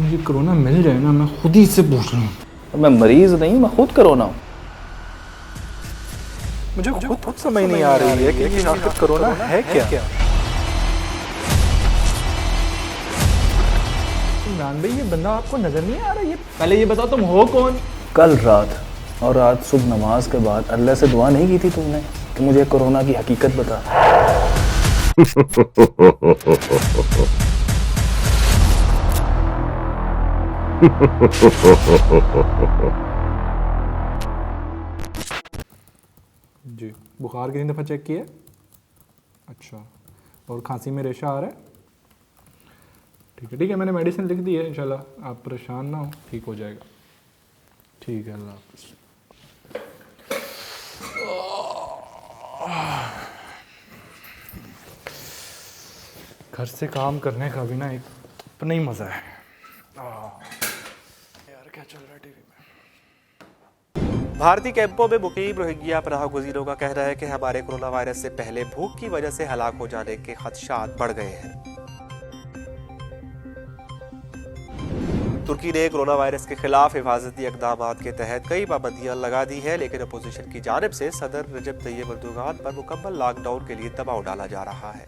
मुझे कोरोना मिल जाए ना, मैं खुद ही इससे पूछ लूँ। मैं मरीज नहीं, मैं खुद कोरोना हूँ। मुझे खुद समझ नहीं आ रही है कि ये आखिर कोरोना है क्या। इमरान भाई, ये बंदा आपको नजर नहीं आ रहा? ये पहले ये बताओ, तुम हो कौन? कल रात और आज सुबह नमाज के बाद अल्लाह से दुआ नहीं की थी तुमने कि मुझे कोरोना की हकीकत बता? जी, बुखार कितनी दफ़ा चेक किया? अच्छा, और खांसी में रेशा आ रहा है? ठीक है, मैंने मेडिसिन लिख दी है, इंशाल्लाह आप परेशान ना हो, ठीक हो जाएगा। ठीक है, अल्लाह हाफ़िज़। घर से काम करने का भी ना एक अपना ही मज़ा है। यार क्या चल रहा है टीवी में? भारतीय कैंपों में मुकीम रोहिंग्या पनाह गुज़ीरों का कहना है कि हमारे कोरोना वायरस से पहले भूख की वजह से हलाक हो जाने के खदशात बढ़ गए हैं। तुर्की ने कोरोना वायरस के खिलाफ हिफाजती इक़दाम के तहत कई पाबंदियां लगा दी है, लेकिन अपोजिशन की जानिब से सदर रजब तैयब एर्दोगान पर मुकम्मल लॉकडाउन के लिए दबाव डाला जा रहा है।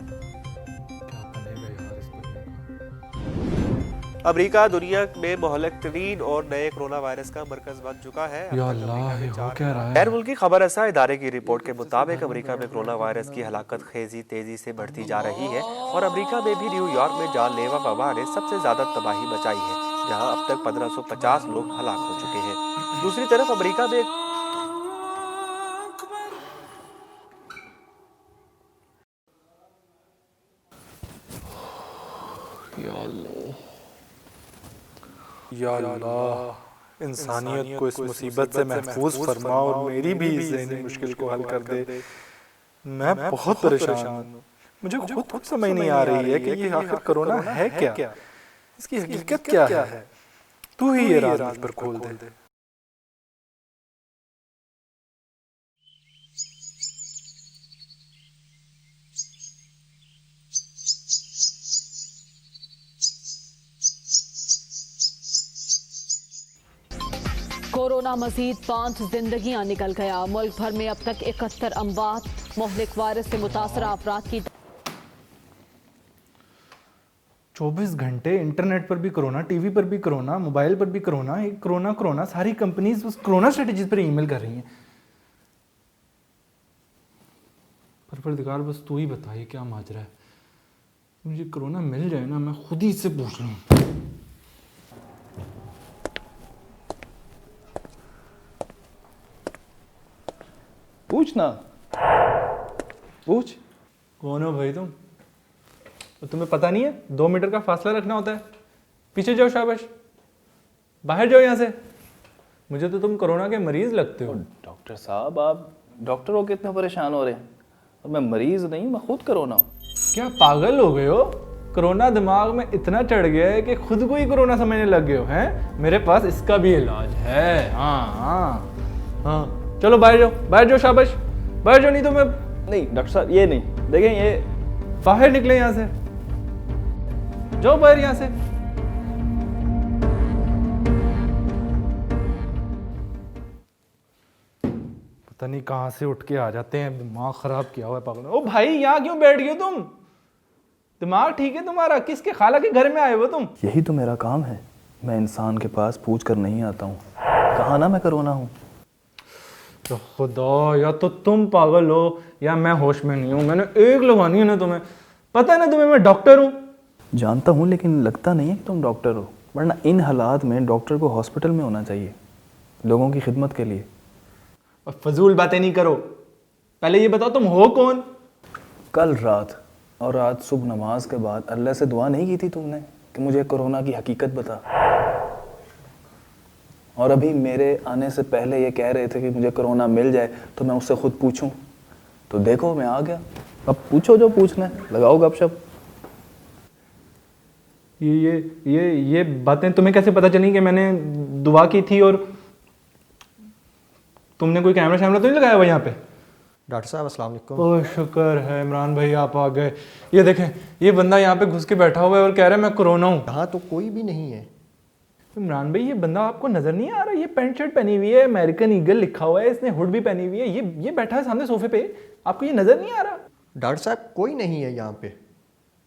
अमेरिका दुनिया में मुहल्लिक तरीन और नए कोरोना वायरस का मरकज बन चुका है। या अल्लाह, ये हो क्या रहा है? गैर मुल्की खबर रसा इदारे की रिपोर्ट के मुताबिक अमेरिका में कोरोना वायरस की हलाकत खेजी तेजी से बढ़ती जा रही है और अमेरिका में भी न्यूयॉर्क में जानलेवा वबा ने सबसे ज्यादा तबाही मचाई है, जहां अब तक 1550 लोग हलाक हो चुके हैं। दूसरी तरफ अमेरिका में या अल्लाह, इंसानियत को इस मुसीबत से महफूज फरमा और मेरी भी इस ज़हनी मुश्किल को हल कर दे। मैं बहुत परेशान हूँ। मुझे खुद समझ नहीं आ रही है कि ये आखिर कोरोना है क्या, इसकी हकीकत क्या है। तू ही ये राज मुझ पर खोल दे। कोरोना मजीद 5 जिंदगियां निकल गया। मुल्क भर में अब तक 71 अमवात। मुहलिक वायरस से मुतासरा अफराद की 24 घंटे इंटरनेट पर भी कोरोना, टीवी पर भी कोरोना, मोबाइल पर भी कोरोना, एक कोरोना। सारी कंपनीज उस कोरोना स्ट्रेटेजीज पर ईमेल कर रही हैं। परवरदिगार, बस तू ही बता ये क्या माजरा है। मुझे कोरोना मिल जाए ना, मैं खुद ही इससे पूछ लूँ। पूछना, पूछ। कौन हो भाई तुम? तो तुम्हें पता नहीं है 2 मीटर का फासला रखना होता है? पीछे जाओ, शाबाश, बाहर जाओ यहाँ से। मुझे तो तुम कोरोना के मरीज लगते हो। डॉक्टर साहब, आप डॉक्टर हो के इतना परेशान हो रहे हैं, और मैं मरीज नहीं, मैं खुद कोरोना हूँ। क्या पागल हो गए हो? कोरोना दिमाग में इतना चढ़ गया है कि खुद को ही कोरोना समझने लग गए हो हैं? मेरे पास इसका भी इलाज है। हाँ, चलो बाहर जाओ, शाबाश, बाहर जाओ, नहीं तो मैं। नहीं डॉक्टर साहब, ये नहीं, देखें ये। बाहर निकले यहाँ से, जाओ बाहर यहाँ से। पता नहीं कहाँ से उठ के आ जाते हैं, दिमाग खराब किया हुआ है पागल। ओ भाई, यहाँ क्यों बैठ गए तुम? दिमाग ठीक है तुम्हारा? किसके खाला के घर में आए हो तुम? यही तो मेरा काम है, मैं इंसान के पास पूछ कर नहीं आता हूँ। कहा ना मैं कोरोना हूँ। तो खुदा, या तो तुम पागल हो या मैं होश में नहीं हूँ। मैंने एक लगवानी है ना तुम्हें, पता है ना तुम्हें मैं डॉक्टर हूँ। जानता हूँ, लेकिन लगता नहीं है कि तुम डॉक्टर हो, वरना इन हालात में डॉक्टर को हॉस्पिटल में होना चाहिए, लोगों की खिदमत के लिए। और फजूल बातें नहीं करो, पहले ये बताओ तुम हो कौन? कल रात और आज सुबह नमाज के बाद अल्लाह से दुआ नहीं की थी तुमने कि मुझे कोरोना की हकीकत बता? और अभी मेरे आने से पहले ये कह रहे थे कि मुझे कोरोना मिल जाए तो मैं उससे खुद पूछूं, तो देखो मैं आ गया। अब पूछो जो पूछना है, लगाओ गपशप। ये बातें तुम्हें कैसे पता चली कि मैंने दुआ की थी? और तुमने कोई कैमरा शैमरा तो नहीं लगाया हुआ यहाँ पे? डॉक्टर साहब अस्सलाम वालेकुम। ओह शुक्र है इमरान भाई आप आ गए। ये देखें, ये बंदा यहाँ पे घुस के बैठा हुआ है और कह रहा है मैं कोरोना हूँ। यहाँ तो कोई भी नहीं है, इमरान भाई, ये बंदा आपको नजर नहीं आ रहा? ये पैंट शर्ट पहनी हुई है, अमेरिकन ईगल लिखा हुआ है, इसने हुड भी पहनी हुई है, ये बैठा है सामने सोफे पे, आपको ये नजर नहीं आ रहा? डॉक्टर साहब कोई नहीं है यहाँ पे।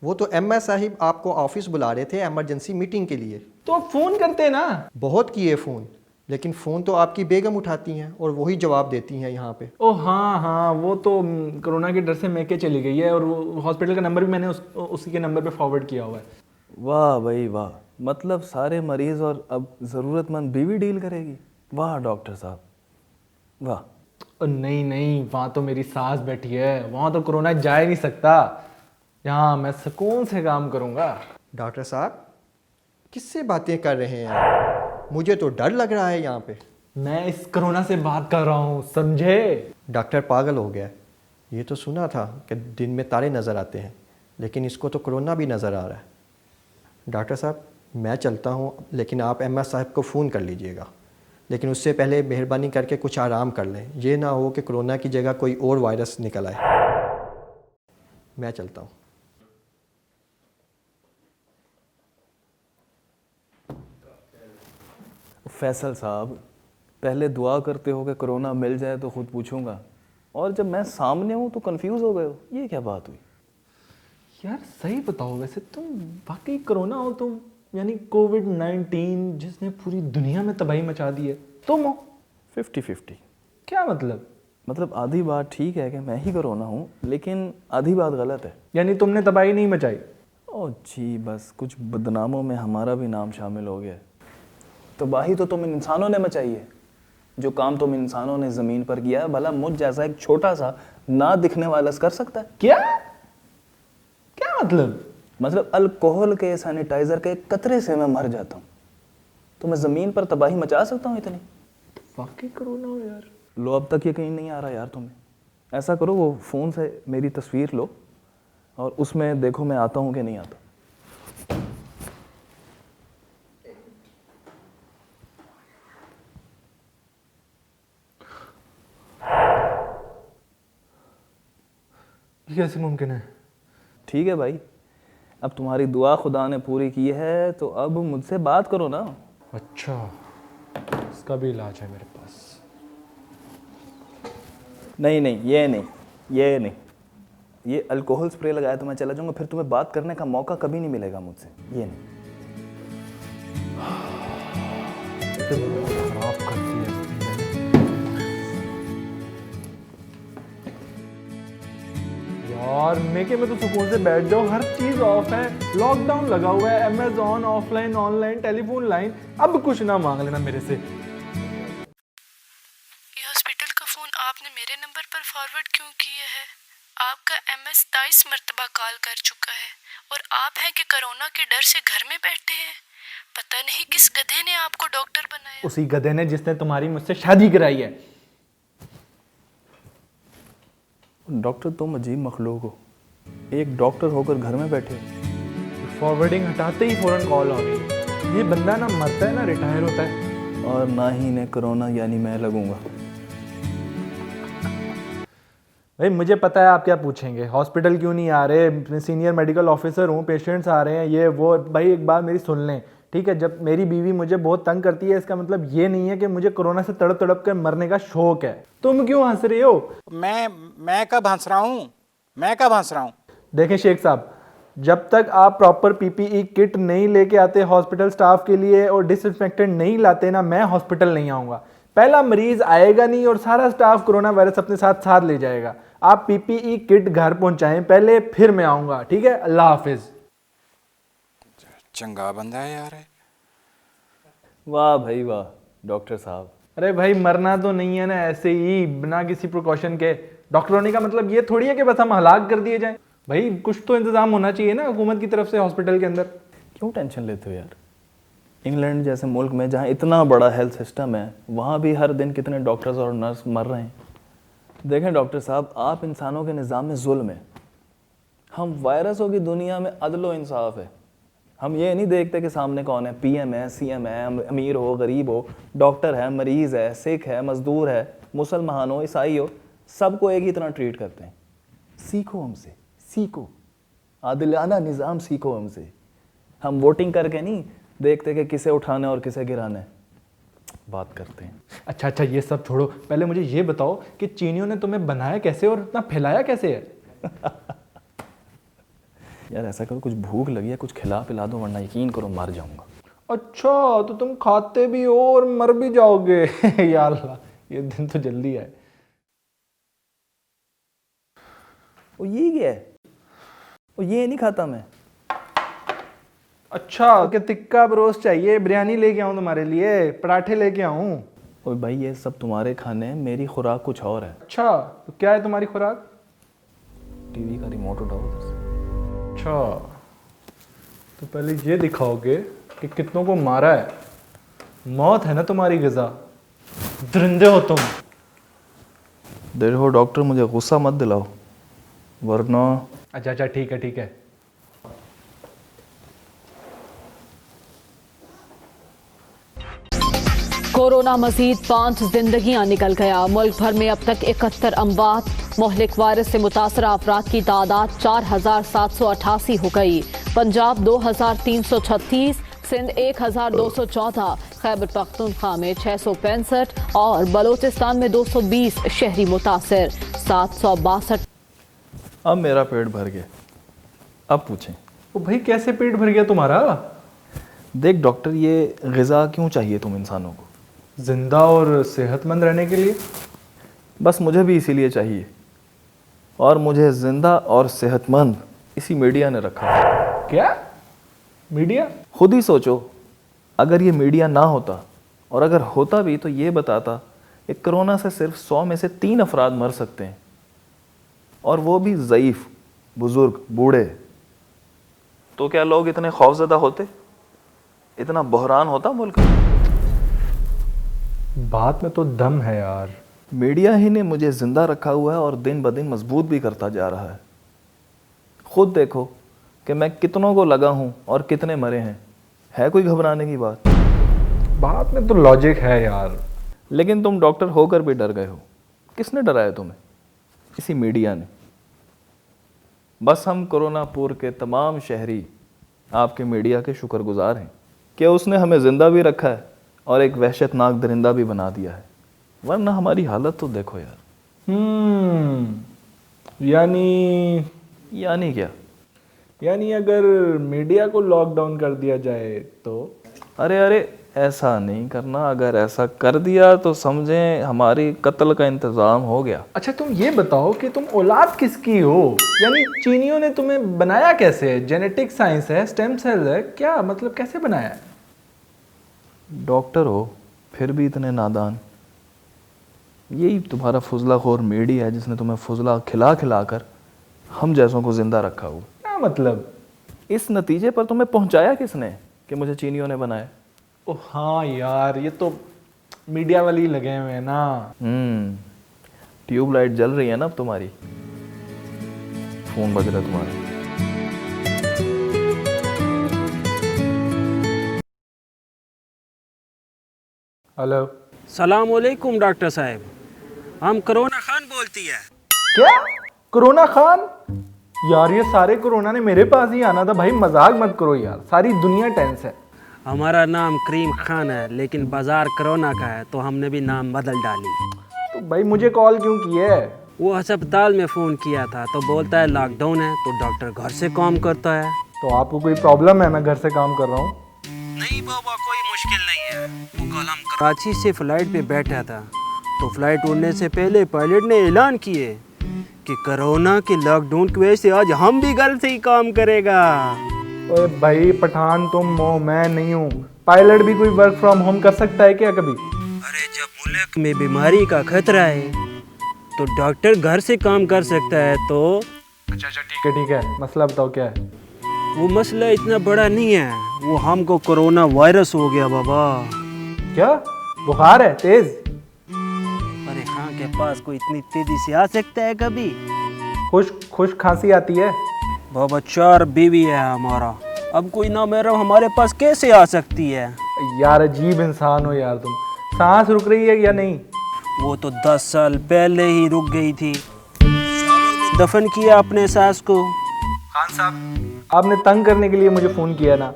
वो तो एमएस साहिब आपको ऑफिस बुला रहे थे इमरजेंसी मीटिंग के लिए। तो आप फोन करते ना। बहुत किए फ़ोन, लेकिन फ़ोन तो आपकी बेगम उठाती हैं और वही जवाब देती हैं यहाँ पे। ओ हाँ, वो तो कोरोना के डर से मैके चली गई है, और वो हॉस्पिटल का नंबर भी मैंने उसी के नंबर पे फॉरवर्ड किया हुआ है। वाह भाई वाह, मतलब सारे मरीज और अब ज़रूरतमंद बीवी डील करेगी। वाह डॉक्टर साहब वाह। नहीं, वहाँ तो मेरी सास बैठी है, वहाँ तो कोरोना जा ही नहीं सकता, यहाँ मैं सुकून से काम करूँगा। डॉक्टर साहब किससे बातें कर रहे हैं? मुझे तो डर लग रहा है यहाँ पे। मैं इस कोरोना से बात कर रहा हूँ, समझे? डॉक्टर पागल हो गया। ये तो सुना था कि दिन में तारे नज़र आते हैं, लेकिन इसको तो कोरोना भी नज़र आ रहा है। डॉक्टर साहब मैं चलता हूँ, लेकिन आप एमएस साहब को फ़ोन कर लीजिएगा, लेकिन उससे पहले मेहरबानी करके कुछ आराम कर लें। ये ना हो कि कोरोना की जगह कोई और वायरस निकल आए। मैं चलता हूँ। फैसल साहब पहले दुआ करते हो कि कोरोना मिल जाए तो खुद पूछूंगा, और जब मैं सामने हूँ तो कंफ्यूज हो गए हो। ये क्या बात हुई? यार सही बताओ, वैसे तुम वाकई कोरोना हो तुम? यानी कोविड-19 जिसने पूरी दुनिया में तबाही मचा दी है, तुम हो? 50-50। क्या मतलब आधी बात ठीक है कि मैं ही कोरोना हूँ, लेकिन आधी बात गलत है। यानी तुमने तबाही नहीं मचाई? ओ जी, बस कुछ बदनामों में हमारा भी नाम शामिल हो गया। तबाही तो तुम इंसानों ने मचाई है। जो काम तुम इंसानों ने ज़मीन पर किया है, भला मुझ जैसा एक छोटा सा ना दिखने वाला कर सकता है? क्या मतलब अल्कोहल के, सैनिटाइजर के कतरे से मैं मर जाता हूँ, तो मैं ज़मीन पर तबाही मचा सकता हूँ इतनी? वाकई कोरोना हो यार। लो, अब तक यकीन नहीं आ रहा यार तुम्हें। ऐसा करो, वो फ़ोन से मेरी तस्वीर लो और उसमें देखो मैं आता हूँ कि नहीं आता। ये कैसे मुमकिन है? ठीक है भाई, अब तुम्हारी दुआ खुदा ने पूरी की है, तो अब मुझसे बात करो ना। अच्छा, इसका भी इलाज है मेरे पास। नहीं, ये अल्कोहल स्प्रे लगाया तो मैं चला जाऊंगा, फिर तुम्हें बात करने का मौका कभी नहीं मिलेगा मुझसे। ये नहीं। खराब कर दिया। यार मेके में तो सुकून से बैठ जाओ, हर चीज ऑफ है, लॉकडाउन लगा हुआ है, Amazon offline online telephone line, अब कुछ ना मांग लेना मेरे से। ये हॉस्पिटल का फ़ोन आपने मेरे नंबर पर फॉरवर्ड क्यों किया है? आपका एमएस 23 मरतबा कॉल कर चुका है और आप हैं कि कोरोना के डर से घर में बैठे हैं। पता नहीं किस गधे ने आपको डॉक्टर बनाया। उसी गधे ने जिसने तुम्हारी मुझसे शादी कराई है। डॉक्टर तुम अजीब मखलूक हो, एक डॉक्टर होकर घर में बैठे हो। फॉरवर्डिंग हटाते ही फौरन कॉल आ गई। ये बंदा ना मरता है ना रिटायर होता है। और ना ही ने कोरोना यानी मैं लगूंगा। भाई मुझे पता है आप क्या पूछेंगे, हॉस्पिटल क्यों नहीं आ रहे, मैं सीनियर मेडिकल ऑफिसर हूँ, पेशेंट्स आ रहे हैं, ये वो। भाई एक बात मेरी सुन लें, ठीक है? जब मेरी बीवी मुझे बहुत तंग करती है, इसका मतलब ये नहीं है कि मुझे कोरोना से तड़प तड़प कर मरने का शौक है। तुम क्यों हंस रहे हो? मैं कब हंस रहा हूँ? देखें शेख साहब, जब तक आप प्रॉपर पीपीई किट नहीं लेके आते हॉस्पिटल स्टाफ के लिए और डिसइंफेक्टेंट नहीं लाते ना, मैं हॉस्पिटल नहीं आऊँगा। पहला मरीज आएगा नहीं और सारा स्टाफ कोरोना वायरस अपने साथ ले जाएगा। आप पीपीई किट घर पहुंचाएं पहले, फिर मैं आऊँगा, ठीक है? अल्लाह हाफिज। चंगा बंदा है यार। वाह भाई वाह डॉक्टर साहब। अरे भाई मरना तो नहीं है ना ऐसे ही बिना किसी प्रिकॉशन के। डॉक्टर होने का मतलब ये थोड़ी है कि बस हम हलाक कर दिए जाएं। भाई कुछ तो इंतजाम होना चाहिए ना हुकूमत की तरफ से हॉस्पिटल के अंदर। क्यों टेंशन लेते हो यार? इंग्लैंड जैसे मुल्क में जहाँ इतना बड़ा हेल्थ सिस्टम है, वहाँ भी हर दिन कितने डॉक्टर्स और नर्स मर रहे हैं। देखें डॉक्टर साहब, आप इंसानों के निज़ाम में जुल्म है, हम वायरसों की दुनिया में अदलो इंसाफ है। हम ये नहीं देखते कि सामने कौन है, पीएम है, सीएम है, अमीर हो गरीब हो, डॉक्टर है, मरीज़ है, सिख है, मजदूर है, मुसलमान हो, ईसाई हो, सबको एक ही तरह ट्रीट करते हैं। सीखो हमसे, सीखो, आदिलाना निज़ाम सीखो हमसे। हम वोटिंग करके नहीं, देखते कि किसे उठाना और किसे गिराना है, बात करते हैं। अच्छा अच्छा, ये सब छोड़ो, पहले मुझे ये बताओ कि चीनियों ने तुम्हें बनाया कैसे और इतना फैलाया कैसे है? यार ऐसा करो, कुछ भूख लगी है, कुछ खिला पिला दो, वरना यकीन करो मर जाऊंगा। अच्छा, तो तुम खाते भी हो और मर भी जाओगे। या अल्लाह, ये दिन तो जल्दी आए। वो ये क्या है? वो ये नहीं खाता मैं। अच्छा, कि टिक्का बरोस चाहिए, बिरयानी लेके आऊं तुम्हारे लिए, पराठे लेके आऊं? ओए भाई ये सब तुम्हारे खाने हैं, मेरी खुराक कुछ और है। अच्छा, तो क्या है तुम्हारी खुराक? टीवी का रिमोट उठाओ उधर से। अच्छा, तो पहले ये दिखाओगे कि कितनों को मारा है। मौत है ना तुम्हारी ग़िज़ा, दरिंदे हो तुम। देखो डॉक्टर, मुझे गुस्सा मत दिलाओ वरना। अच्छा अच्छा, ठीक है ठीक है। कोरोना मजीद 5 जिंदगियां निकल गया। मुल्क भर में अब तक 71 अमवात। मोहलिक वायरस से मुतासरा अफराद की तादाद 4788 हो गई। पंजाब 2336, सिंध 1214, खैबर पख्तूनख्वा में 665 और बलोचिस्तान में 220 शहरी मुतासर। 762। अब मेरा पेट भर गया, अब पूछें। ओ भाई, कैसे पेट भर गया तुम्हारा? देख डॉक्टर, ये ग़िज़ा क्यों चाहिए तुम इंसानों को? जिंदा और सेहतमंद रहने के लिए। बस मुझे भी इसीलिए चाहिए, और मुझे जिंदा और सेहतमंद इसी मीडिया ने रखा है। क्या मीडिया? खुद ही सोचो, अगर ये मीडिया ना होता, और अगर होता भी तो ये बताता कि कोरोना से सिर्फ 100 में से 3 अफराद मर सकते हैं, और वो भी ज़ईफ़, बुज़ुर्ग, बूढ़े। तो क्या लोग इतने खौफज़दा होते? इतना बहरान होता मुल्क में? बात में तो दम है यार। मीडिया ही ने मुझे ज़िंदा रखा हुआ है और दिन ब दिन मजबूत भी करता जा रहा है। खुद देखो कि मैं कितनों को लगा हूँ और कितने मरे हैं। है कोई घबराने की बात? बात में तो लॉजिक है यार। लेकिन तुम डॉक्टर होकर भी डर गए हो। किसने डराया तुम्हें? इसी मीडिया ने। बस हम कोरोनापुर के तमाम शहरी आपके मीडिया के शुक्रगुजार हैं कि उसने हमें ज़िंदा भी रखा है और एक वहशतनाक दरिंदा भी बना दिया है, वरना हमारी हालत तो देखो यार। यानी क्या? यानी अगर मीडिया को लॉकडाउन कर दिया जाए तो? अरे ऐसा नहीं करना। अगर ऐसा कर दिया तो समझें हमारी कत्ल का इंतज़ाम हो गया। अच्छा, तुम ये बताओ कि तुम औलाद किसकी हो? यानी चीनियों ने तुम्हें बनाया कैसे है? जेनेटिक साइंस है, स्टेम सेल है, क्या मतलब कैसे बनाया है? डॉक्टर हो फिर भी इतने नादान। यही तुम्हारा फुजलाखोर मीडिया है जिसने तुम्हें फुजला खिला खिला कर हम जैसों को जिंदा रखा हुआ। क्या मतलब? इस नतीजे पर तुम्हें पहुंचाया किसने कि मुझे चीनियों ने बनाया? ओ हाँ यार, ये तो मीडिया वाले ही लगे हुए हैं ना। ट्यूबलाइट जल रही है ना अब तुम्हारी। फोन बज रहा है तुम्हारा। हेलो। सलाम अलैकुम डॉक्टर साहब, हम कोरोना खान बोलती है। क्या? कोरोना खान? यार ये सारे कोरोना ने मेरे पास ही आना था भाई, मजाक मत करो यार, सारी दुनिया टेंस है। हमारा नाम करीम खान है, लेकिन बाजार कोरोना का है तो हमने भी नाम बदल डाली। तो भाई मुझे कॉल क्यों किए? वो अस्पताल में फ़ोन किया था तो बोलता है लॉकडाउन है, तो डॉक्टर घर से काम करता है। तो आपको कोई प्रॉब्लम है? मैं घर से काम कर रहा हूँ। नहीं बाबा, कोई मुश्किल नहीं है। वो कल हम कराची से फ्लाइट पे बैठा था, तो फ्लाइट उड़ने से पहले पायलट ने ऐलान किए कि कोरोना के लॉकडाउन की वजह से आज हम भी घर से ही काम करेगा। ओए भाई पठान तुम हो, मैं नहीं हूँ। पायलट भी कोई वर्क फ्रॉम होम कर सकता है क्या कभी? अरे जब मुल्क में बीमारी का खतरा है तो डॉक्टर घर से काम कर सकता है। तो अच्छा ठीक है, मसला बताओ क्या है? वो मसला इतना बड़ा नहीं है, वो हमको कोरोना वायरस हो गया बाबा। क्या बुखार है तेज? अरे हाँ, के पास कोई इतनी तेजी से आ सकता है कभी? खुश खांसी आती है बाबा, 4 बीवी है हमारा, अब कोई ना मेरा हमारे पास कैसे आ सकती है? यार अजीब इंसान हो यार तुम। सांस रुक रही है या नहीं? वो तो 10 साल पहले ही रुक गई थी। दफन किया अपने सास को। खान साहब, आपने तंग करने के लिए मुझे फ़ोन किया ना।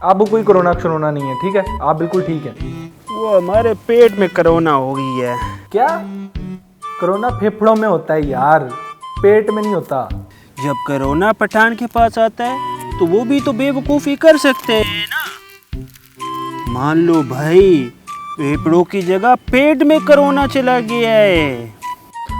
आपको कोई कोरोना शरोना नहीं है, ठीक है? आप बिल्कुल ठीक हैं। वो हमारे पेट में कोरोना हो गई है। क्या? कोरोना फेफड़ों में होता है यार, पेट में नहीं होता। जब कोरोना पठान के पास आता है तो वो भी तो बेवकूफ़ी कर सकते हैं ना। मान लो भाई फेफड़ों की जगह पेट में कोरोना चला गया है।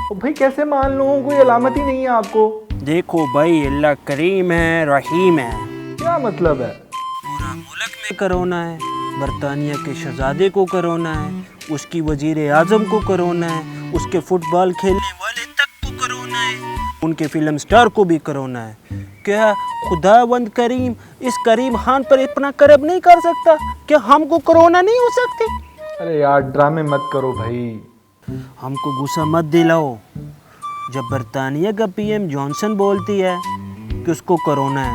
ओ भाई कैसे मान लो, कोई अलामत ही नहीं है आपको? देखो भाई अल्लाह करीम है रहीम है। क्या मतलब है? पूरा मुल्क में कोरोना है, बरतानिया के शहजादे को कोरोना है, उसकी वजीर आजम को कोरोना है, उसके फुटबॉल खेलने वाले तक को कोरोना है, उनके फिल्म स्टार को भी कोरोना है। क्या खुदावंद करीम इस करीम खान पर इतना करब नहीं कर सकता? क्या हमको कोरोना नहीं हो सकती? अरे यार ड्रामे मत करो भाई। हमको गुस्सा मत दिलाओ। जब बरतानिया का पीएम जॉनसन बोलती है कि उसको कोरोना है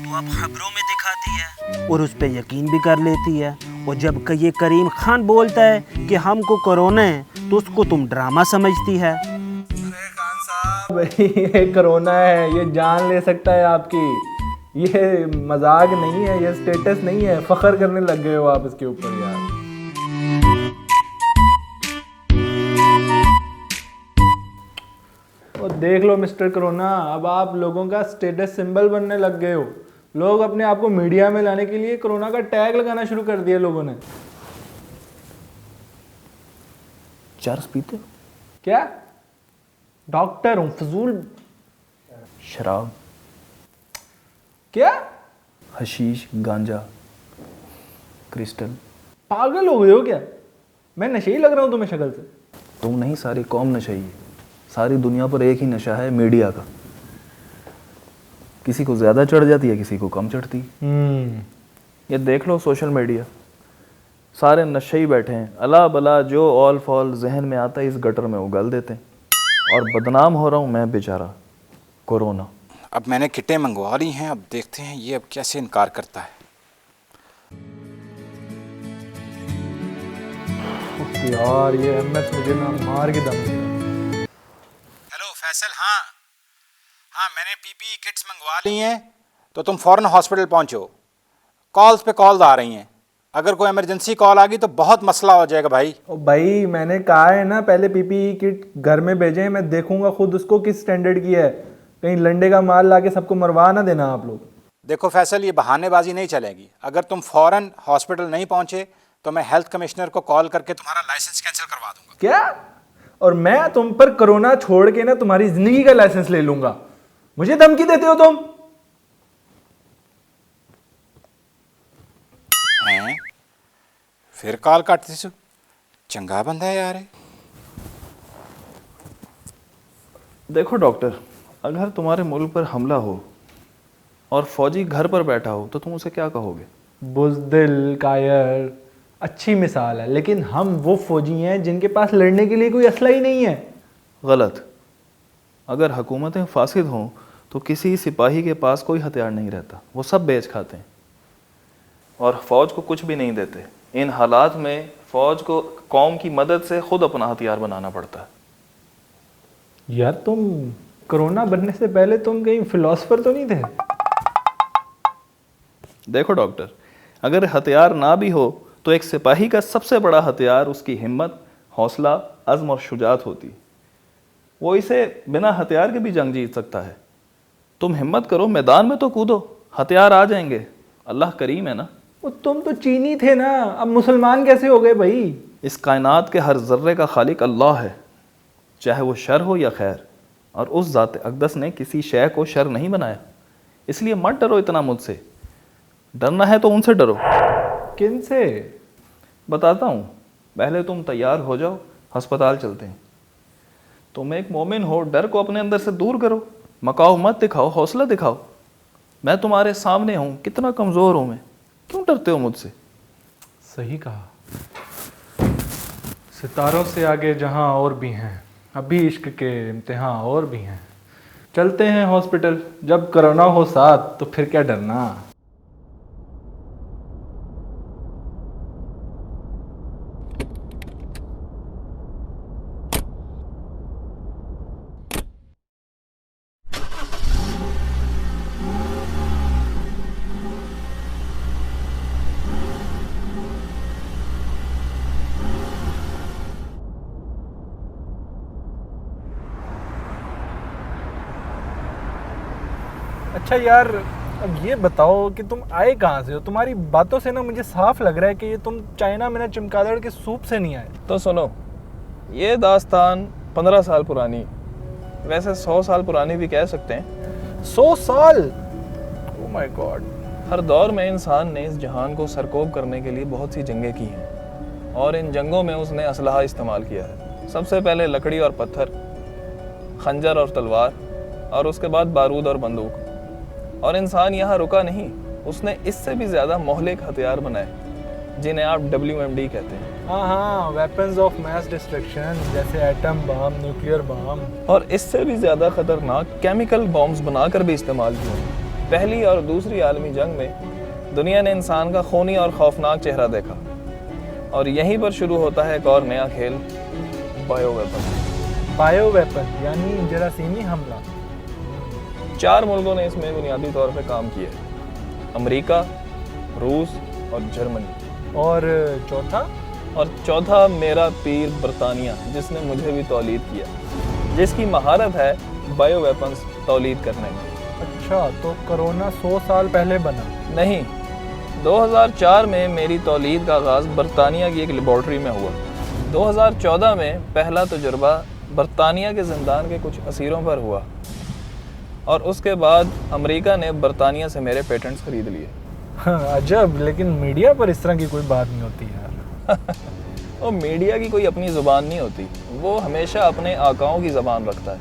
तो अब खबरों में दिखाती है और उस पर यकीन भी कर लेती है, और जब ये करीम खान बोलता है कि हमको कोरोना है तो उसको तुम ड्रामा समझती है। भाई ये कोरोना है, ये जान ले सकता है आपकी, ये मजाक नहीं है, ये स्टेटस नहीं है, फख्र करने लग गए हो आप इसके ऊपर यार। और देख लो मिस्टर कोरोना, अब आप लोगों का स्टेटस सिंबल बनने लग गए हो। लोग अपने आप को मीडिया में लाने के लिए कोरोना का टैग लगाना शुरू कर दिया लोगों ने। चरस पीते हो? क्या? डॉक्टर हूं, फजूल। शराब, क्या? हशीश, गांजा, क्रिस्टल। पागल हो गए हो क्या? मैं नशे ही लग रहा हूं तुम्हें शक्ल से? तुम नहीं, सारी कौम नशे ही है। सारी दुनिया पर एक ही नशा है, मीडिया का। किसी को ज़्यादा चढ़ जाती है, किसी को कम चढ़ती है। ये देख लो सोशल मीडिया, सारे नशे ही बैठे हैं। अला बला जो ऑल फॉल जहन में आता है इस गटर में उगल देते हैं, और बदनाम हो रहा हूँ मैं बेचारा। कोरोना। अब मैंने किटें मंगवा ली हैं, अब देखते हैं ये अब कैसे इनकार करता है। यार ये एमएस मुझे ना मार के दम दिया। हेलो फैसल, हाँ मैंने पीपीई किट्स मंगवा ली हैं, तो तुम फ़ौरन हॉस्पिटल पहुंचो। कॉल्स पे कॉल्स आ रही हैं, अगर कोई इमरजेंसी कॉल आ गई तो बहुत मसला हो जाएगा भाई। ओ भाई मैंने कहा है ना पहले पीपीई किट घर में भेजें, मैं देखूंगा खुद उसको किस स्टैंडर्ड की है। कहीं लंडे का माल लाके सबको मरवा ना देना आप लोग। देखो फैसल, ये बहानेबाजी नहीं चलेगी। अगर तुम फ़ौरन हॉस्पिटल नहीं पहुंचे तो मैं हेल्थ कमिश्नर को कॉल करके तुम्हारा लाइसेंस कैंसिल करवा दूंगा। क्या? और मैं तुम पर कोरोना छोड़ के ना तुम्हारी जिंदगी का लाइसेंस ले लूंगा। मुझे धमकी देते हो तुम? हैं? फिर कॉल काटती सु, चंगा बंदा है यार। देखो डॉक्टर, अगर तुम्हारे मुल्क पर हमला हो और फौजी घर पर बैठा हो तो तुम उसे क्या कहोगे? बुज़दिल, कायर, अच्छी मिसाल है, लेकिन हम वो फौजी हैं जिनके पास लड़ने के लिए कोई असला ही नहीं है। गलत। अगर हुकूमतें फासिद हों तो किसी सिपाही के पास कोई हथियार नहीं रहता, वो सब बेच खाते हैं और फ़ौज को कुछ भी नहीं देते। इन हालात में फ़ौज को कौम की मदद से खुद अपना हथियार बनाना पड़ता है। यार तुम कोरोना बनने से पहले तुम कहीं फिलोसफर तो नहीं थे? देखो डॉक्टर, अगर हथियार ना भी हो तो एक सिपाही का सबसे बड़ा हथियार उसकी हिम्मत, हौसला, अज़्म और शुजात होती है। वो इसे बिना हथियार के भी जंग जीत सकता है। तुम हिम्मत करो, मैदान में तो कूदो, हथियार आ जाएंगे। अल्लाह करीम है ना। वो तुम तो चीनी थे ना, अब मुसलमान कैसे हो गए भाई? इस कायनात के हर ज़र्रे का खालिक अल्लाह है, चाहे वो शर हो या खैर, और उस ज़ात अक़दस ने किसी शय को शर नहीं बनाया। इसलिए मत डरो इतना मुझसे। डरना है तो उनसे डरो। किन से? बताता हूँ, पहले तुम तैयार हो जाओ, अस्पताल चलते हैं। तुम एक मोमिन हो, डर को अपने अंदर से दूर करो, मकाओ मत दिखाओ, हौसला दिखाओ। मैं तुम्हारे सामने हूँ, कितना कमज़ोर हूँ मैं, क्यों डरते हो मुझसे? सही कहा। सितारों से आगे जहां और भी हैं, अभी इश्क के इम्तिहान और भी हैं। चलते हैं हॉस्पिटल, जब कोरोना हो साथ तो फिर क्या डरना। अच्छा यार, अब ये बताओ कि तुम आए कहाँ से हो? तुम्हारी बातों से ना मुझे साफ लग रहा है कि ये तुम चाइना में ना चमगादड़ के सूप से नहीं आए। तो सुनो, ये दास्तान 15 साल पुरानी, वैसे 100 साल पुरानी भी कह सकते हैं। 100 साल? Oh my God. हर दौर में इंसान ने इस जहान को सरकोब करने के लिए बहुत सी जंगें की हैं और इन जंगों में उसने असलहा इस्तेमाल किया है। सबसे पहले लकड़ी और पत्थर, खंजर और तलवार, और उसके बाद बारूद और बंदूक। और इंसान यहाँ रुका नहीं, उसने इससे भी ज़्यादा मोहलिक हथियार बनाए जिन्हें आप WMD कहते हैं। हाँ, वेपन्स ऑफ मैस डिस्ट्रक्शन, जैसे एटम बम, न्यूक्लियर बम। और इससे भी ज़्यादा ख़तरनाक केमिकल बॉम्ब्स बनाकर भी इस्तेमाल किए हैं। पहली और दूसरी आलमी जंग में दुनिया ने इंसान का खूनी और खौफनाक चेहरा देखा, और यहीं पर शुरू होता है एक और नया खेल, बायो वेपन। बायो वेपन यानी जरासीमी हमला। 4 मुल्कों ने इसमें बुनियादी तौर पे काम किया, अमेरिका, रूस और जर्मनी। और चौथा? और चौथा मेरा पीर बरतानिया, जिसने मुझे भी तौलीद किया, जिसकी महारत है बायो वेपन्स तौलीद करने में। अच्छा, तो कोरोना 100 साल पहले बना? नहीं, 2004 में मेरी तौलीद का आगाज़ बरतानिया की एक लेबॉर्ट्री में हुआ। 2014 में पहला तजुर्बा बरतानिया के ज़िंदान के कुछ असीरों पर हुआ, और उसके बाद अमेरिका ने बरतानिया से मेरे पेटेंट्स खरीद लिए। हाँ, अजब, लेकिन मीडिया पर इस तरह की कोई बात नहीं होती यार। और मीडिया की कोई अपनी ज़ुबान नहीं होती, वो हमेशा अपने आकाओं की ज़बान रखता है।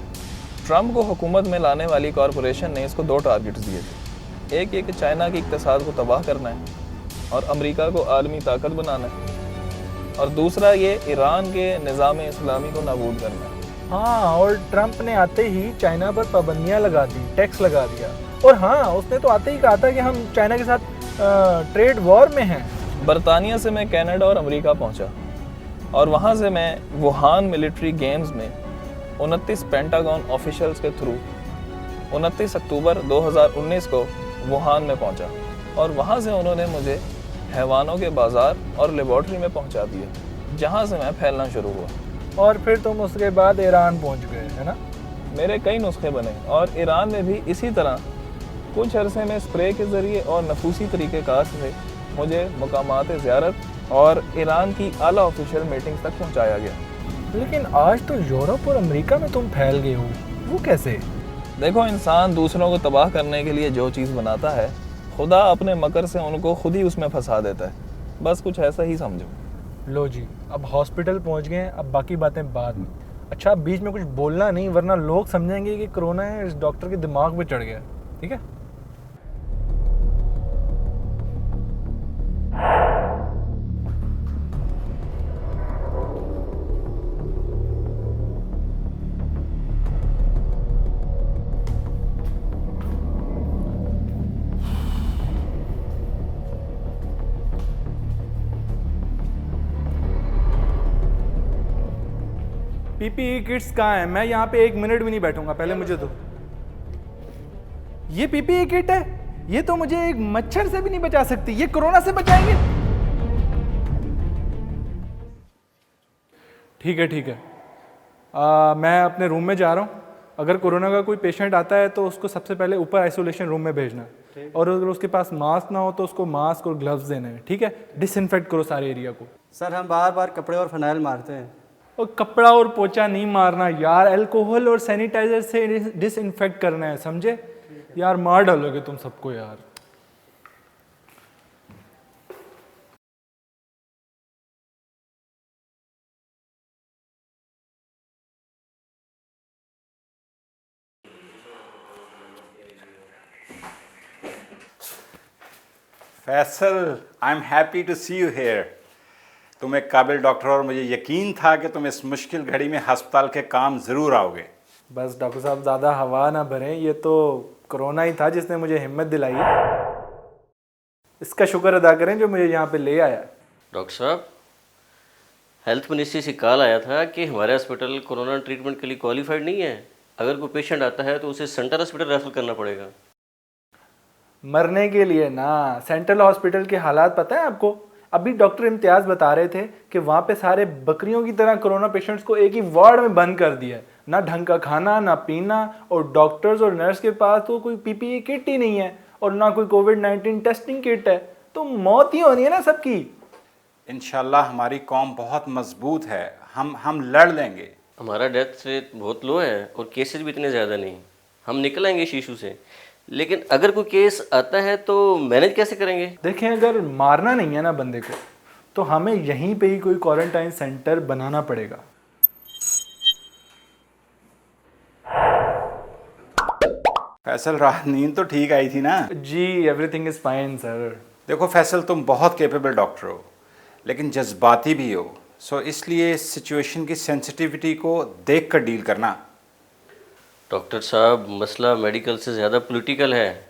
ट्रंप को हुकूमत में लाने वाली कॉरपोरेशन ने इसको 2 टारगेट्स दिए थे। एक ये कि चाइना की इक़्तिसाद को तबाह करना है और अमेरिका को आलमी ताकत बनाना है, और दूसरा ये ईरान के निज़ाम इस्लामी को नाबूद करना है। हाँ, और ट्रंप ने आते ही चाइना पर पाबंदियां लगा दी, टैक्स लगा दिया। और हाँ, उसने तो आते ही कहा था कि हम चाइना के साथ ट्रेड वॉर में हैं। बरतानिया से मैं कनाडा और अमेरिका पहुंचा, और वहां से मैं वुहान मिलिट्री गेम्स में 29 पेंटागन ऑफिशियल्स के थ्रू 29 अक्टूबर 2019 को वुहान में पहुंचा, और वहां से उन्होंने मुझे हैवानों के बाज़ार और लेबॉर्ट्री में पहुंचा दिया, जहां से मैं फैलना शुरू हुआ। और फिर तुम उसके बाद ईरान पहुंच गए, है ना? मेरे कई नुस्खे बने, और ईरान में भी इसी तरह कुछ अरसे में स्प्रे के ज़रिए और नफूसी तरीक़ेकार से मुझे मकामात ज़ियारत और ईरान की आला ऑफिशियल मीटिंग्स तक पहुंचाया गया। लेकिन आज तो यूरोप और अमेरिका में तुम फैल गए हो, वो कैसे? देखो, इंसान दूसरों को तबाह करने के लिए जो चीज़ बनाता है, खुदा अपने मकर से उनको खुद ही उसमें फंसा देता है। बस कुछ ऐसा ही समझो। लो जी, अब हॉस्पिटल पहुंच गए हैं, अब बाकी बातें बाद में। अच्छा, बीच में कुछ बोलना नहीं, वरना लोग समझेंगे कि कोरोना है, इस डॉक्टर के दिमाग पे चढ़ गया। ठीक है? पीपीई किट्स कहाँ है? मैं यहाँ पे 1 मिनट भी नहीं बैठूंगा, पहले मुझे दो। ये पीपीई किट है? ये तो मुझे एक मच्छर से भी नहीं बचा सकती, ये कोरोना से बचाएंगे? ठीक है, ठीक है। मैं अपने रूम में जा रहा हूँ। अगर कोरोना का कोई पेशेंट आता है तो उसको सबसे पहले ऊपर आइसोलेशन रूम में भेजना है, और अगर उसके पास मास्क ना हो तो उसको मास्क और ग्लव्स देने हैं। ठीक है? डिसइंफेक्ट करो सारे एरिया को। सर, हम बार बार कपड़े और फिनाइल मारते हैं। और कपड़ा और पोछा नहीं मारना यार, अल्कोहल और सैनिटाइजर से डिसइंफेक्ट करना है, समझे? यार मार डालोगे तुम सबको यार। Faisal, I am happy to see you here. तुम एक काबिल डॉक्टर और मुझे यकीन था कि तुम इस मुश्किल घड़ी में अस्पताल के काम ज़रूर आओगे। बस डॉक्टर साहब, ज़्यादा हवा ना भरें, ये तो कोरोना ही था जिसने मुझे हिम्मत दिलाई है। इसका शुक्र अदा करें जो मुझे यहाँ पे ले आया। डॉक्टर साहब, हेल्थ मिनिस्ट्री से कॉल आया था कि हमारे हॉस्पिटल कोरोना ट्रीटमेंट के लिए क्वालिफाइड नहीं है। अगर कोई पेशेंट आता है तो उसे सेंट्रल हॉस्पिटल रेफर करना पड़ेगा। मरने के लिए ना, सेंट्रल हॉस्पिटल के हालात पता है आपको? अभी डॉक्टर इम्तियाज़ बता रहे थे कि वहाँ पे सारे बकरियों की तरह कोरोना पेशेंट्स को एक ही वार्ड में बंद कर दिया है। ना ढंग का खाना ना पीना, और डॉक्टर्स और नर्स के पास तो कोई पीपीई किट ही नहीं है और ना कोई कोविड-19 टेस्टिंग किट है, तो मौत ही होनी है ना सबकी। इंशाल्लाह हमारी कौम बहुत मजबूत है, हम लड़ लेंगे। हमारा डेथ रेट बहुत लो है और केसेस भी इतने ज़्यादा नहीं, हम निकल आएंगे इस इशू से। लेकिन अगर कोई केस आता है तो मैनेज कैसे करेंगे? देखें, अगर मारना नहीं है ना बंदे को, तो हमें यहीं पे ही कोई क्वारंटाइन सेंटर बनाना पड़ेगा। फैसल, रात नींद तो ठीक आई थी ना? जी, एवरीथिंग इज फाइन सर। देखो फैसल, तुम बहुत कैपेबल डॉक्टर हो लेकिन जज्बाती भी हो, सो इसलिए सिचुएशन की सेंसिटिविटी को देख कर डील करना। डॉक्टर साहब, मसला मेडिकल से ज़्यादा पॉलिटिकल है।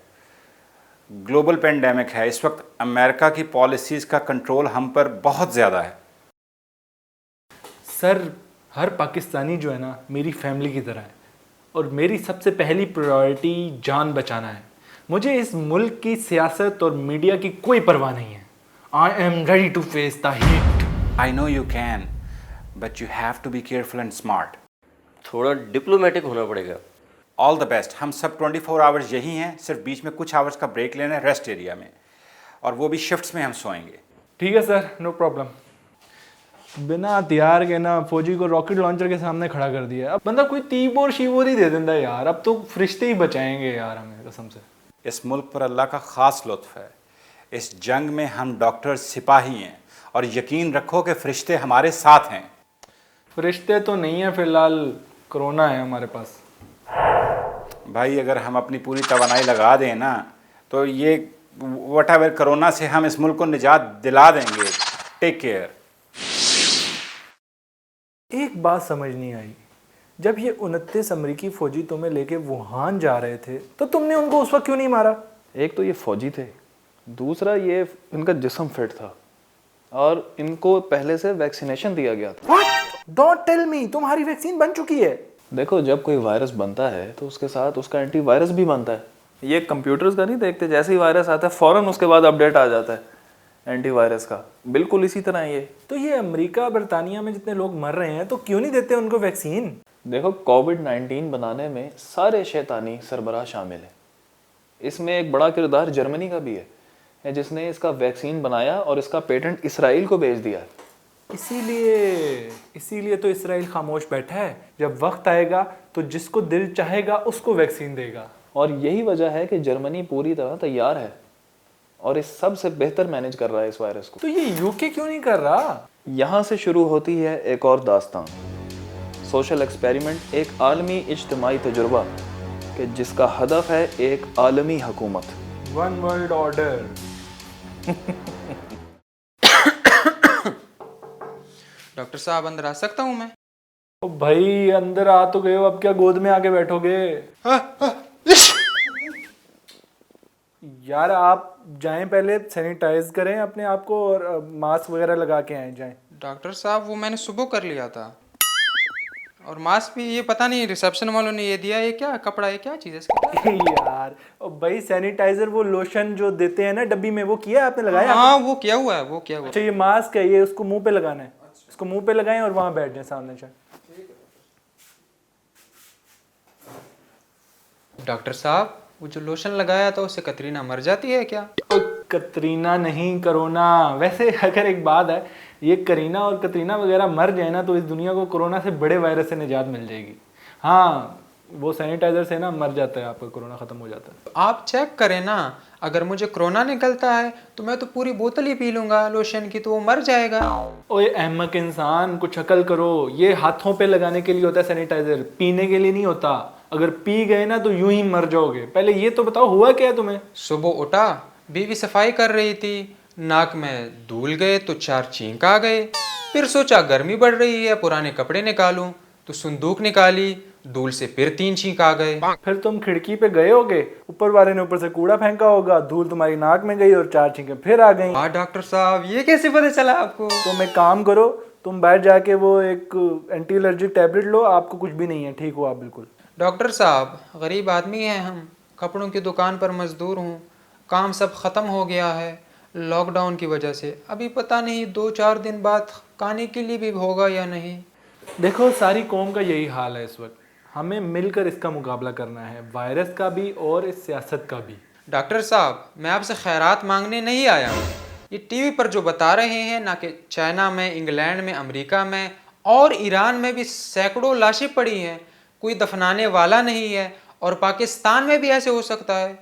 ग्लोबल पेंडेमिक है इस वक्त, अमेरिका की पॉलिसीज़ का कंट्रोल हम पर बहुत ज़्यादा है। सर, हर पाकिस्तानी जो है ना मेरी फैमिली की तरह है और मेरी सबसे पहली प्रायोरिटी जान बचाना है। मुझे इस मुल्क की सियासत और मीडिया की कोई परवाह नहीं है। I am ready to face the heat. I know you can, but you have to be careful and smart. थोड़ा डिप्लोमेटिक होना पड़ेगा। All the best. हम सब 24 आवर्स यही हैं, सिर्फ बीच में कुछ आवर्स का ब्रेक लेना है रेस्ट एरिया में, और वो भी शिफ्ट्स में हम सोएंगे। ठीक है सर, नो प्रॉब्लम। बिना हथियार के ना फौजी को रॉकेट लॉन्चर के सामने खड़ा कर दिया। अब बंदा कोई तीबोर शीबोर ही दे देता है यार। अब तो फरिश्ते ही बचाएंगे यार हमें, कसम से। इस मुल्क पर अल्लाह का ख़ास लुत्फ़ है। इस जंग में हम डॉक्टर सिपाही हैं और यकीन रखो कि फरिश्ते हमारे साथ हैं। फरिश्ते तो नहीं है फिलहाल, कोरोना है हमारे पास। भाई, अगर हम अपनी पूरी तवानाई लगा दें ना तो ये व्हाटएवर कोरोना से हम इस मुल्क को निजात दिला देंगे। Take care. एक बात समझ नहीं आई, जब ये 29 अमेरिकी फौजी तुम्हें लेके वुहान जा रहे थे तो तुमने उनको उस वक्त क्यों नहीं मारा? एक तो ये फौजी थे, दूसरा ये इनका जिस्म फिट था और इनको पहले से वैक्सीनेशन दिया गया था। डोंट टेल मी, तुम्हारी वैक्सीन बन चुकी है? देखो, जब कोई वायरस बनता है तो उसके साथ उसका एंटीवायरस भी बनता है। ये कंप्यूटर्स का नहीं देखते, जैसे ही वायरस आता है फ़ौरन उसके बाद अपडेट आ जाता है एंटीवायरस का। बिल्कुल इसी तरह है ये। तो ये अमेरिका बरतानिया में जितने लोग मर रहे हैं तो क्यों नहीं देते उनको वैक्सीन? देखो, कोविड-19 बनाने में सारे शैतानी सरबराह शामिल हैं। इसमें एक बड़ा किरदार जर्मनी का भी है जिसने इसका वैक्सीन बनाया और इसका पेटेंट इसराइल को भेज दिया। इसीलिए तो इसराइल खामोश बैठा है। जब वक्त आएगा तो जिसको दिल चाहेगा उसको वैक्सीन देगा। और यही वजह है कि जर्मनी पूरी तरह तैयार है और इस सब से बेहतर मैनेज कर रहा है इस वायरस को। तो ये यूके क्यों नहीं कर रहा? यहाँ से शुरू होती है एक और दास्तान। सोशल एक्सपेरिमेंट, एक आलमी इज्तिमाई तजुर्बा कि जिसका हदफ है एक आलमी हुकूमत, वन वर्ल्ड ऑर्डर। डॉक्टर साहब, अंदर आ सकता हूँ मैं? ओ भाई, अंदर आ तो गए हो, अब क्या गोद में आके बैठोगे? यार आप जाएं, पहले सैनिटाइज करें अपने आप को और मास्क वगैरह लगा के आए जाएं। डॉक्टर साहब, वो मैंने सुबह कर लिया था, और मास्क भी ये पता नहीं रिसेप्शन वालों ने ये दिया। ये क्या कपड़ा है, क्या चीज़ है इसका? यार ओ भाई, सैनिटाइजर वो लोशन जो देते हैं ना डब्बी में, वो किया आपने? लगाया? हाँ, वो किया हुआ है, वो किया हुआ। अच्छा, ये मास्क है, ये उसको मुंह पे लगाना है। इसको मुंह पे लगाएं और वहां बैठ जाएं सामने से। डॉक्टर साहब, वो जो लोशन लगाया था उससे कतरीना मर जाती है क्या? कतरीना नहीं, कोरोना। वैसे अगर एक बात है, ये करीना और कतरीना वगैरह मर जाए ना तो इस दुनिया को कोरोना से बड़े वायरस से निजात मिल जाएगी। हाँ, वो सैनिटाइजर से ना मर जाता है, आपका कोरोना खत्म हो जाता है। आप चेक करें ना, अगर मुझे कोरोना निकलता है तो मैं तो पूरी बोतल ही पी लूंगा लोशन की, तो वो मर जाएगा। ओए अहमक इंसान, कुछ अकल करो। ये हाथों पे लगाने के लिए होता है सैनिटाइजर, पीने के लिए नहीं होता। अगर पी गए ना तो यूं ही मर जाओगे। पहले ये तो बताओ, हुआ क्या तुम्हें? सुबह उठा, बीवी सफाई कर रही थी, नाक में धूल गए तो 4 छींक आ गए। फिर सोचा गर्मी बढ़ रही है, पुराने कपड़े निकालूं, तो संदूक निकाली, धूल से फिर 3 छींक आ गए। फिर तुम खिड़की पे गए होगे, ऊपर वाले ने ऊपर से कूड़ा फेंका होगा, धूल तुम्हारी नाक में गई और 4 छींकें फिर आ गई। हाँ डॉक्टर साहब, ये कैसे पता चला आपको? तुम एक काम करो, तुम बैठ जाके वो एक एंटी एलर्जिक टैबलेट लो, आपको कुछ भी नहीं है, ठीक हो आप बिल्कुल। डॉक्टर साहब, गरीब आदमी हैं हम, कपड़ों की दुकान पर मजदूर हूँ, काम सब ख़त्म हो गया है लॉकडाउन की वजह से। अभी पता नहीं 2-4 दिन बाद खाने के लिए भी होगा या नहीं। देखो, सारी कौम का यही हाल है इस वक्त। हमें मिलकर इसका मुकाबला करना है, वायरस का भी और इस सियासत का भी। डॉक्टर साहब, मैं आपसे खैरात मांगने नहीं आया हूँ। ये टीवी पर जो बता रहे हैं ना कि चाइना में, इंग्लैंड में, अमेरिका में और ईरान में भी सैकड़ों लाशें पड़ी हैं, कोई दफनाने वाला नहीं है, और पाकिस्तान में भी ऐसे हो सकता है।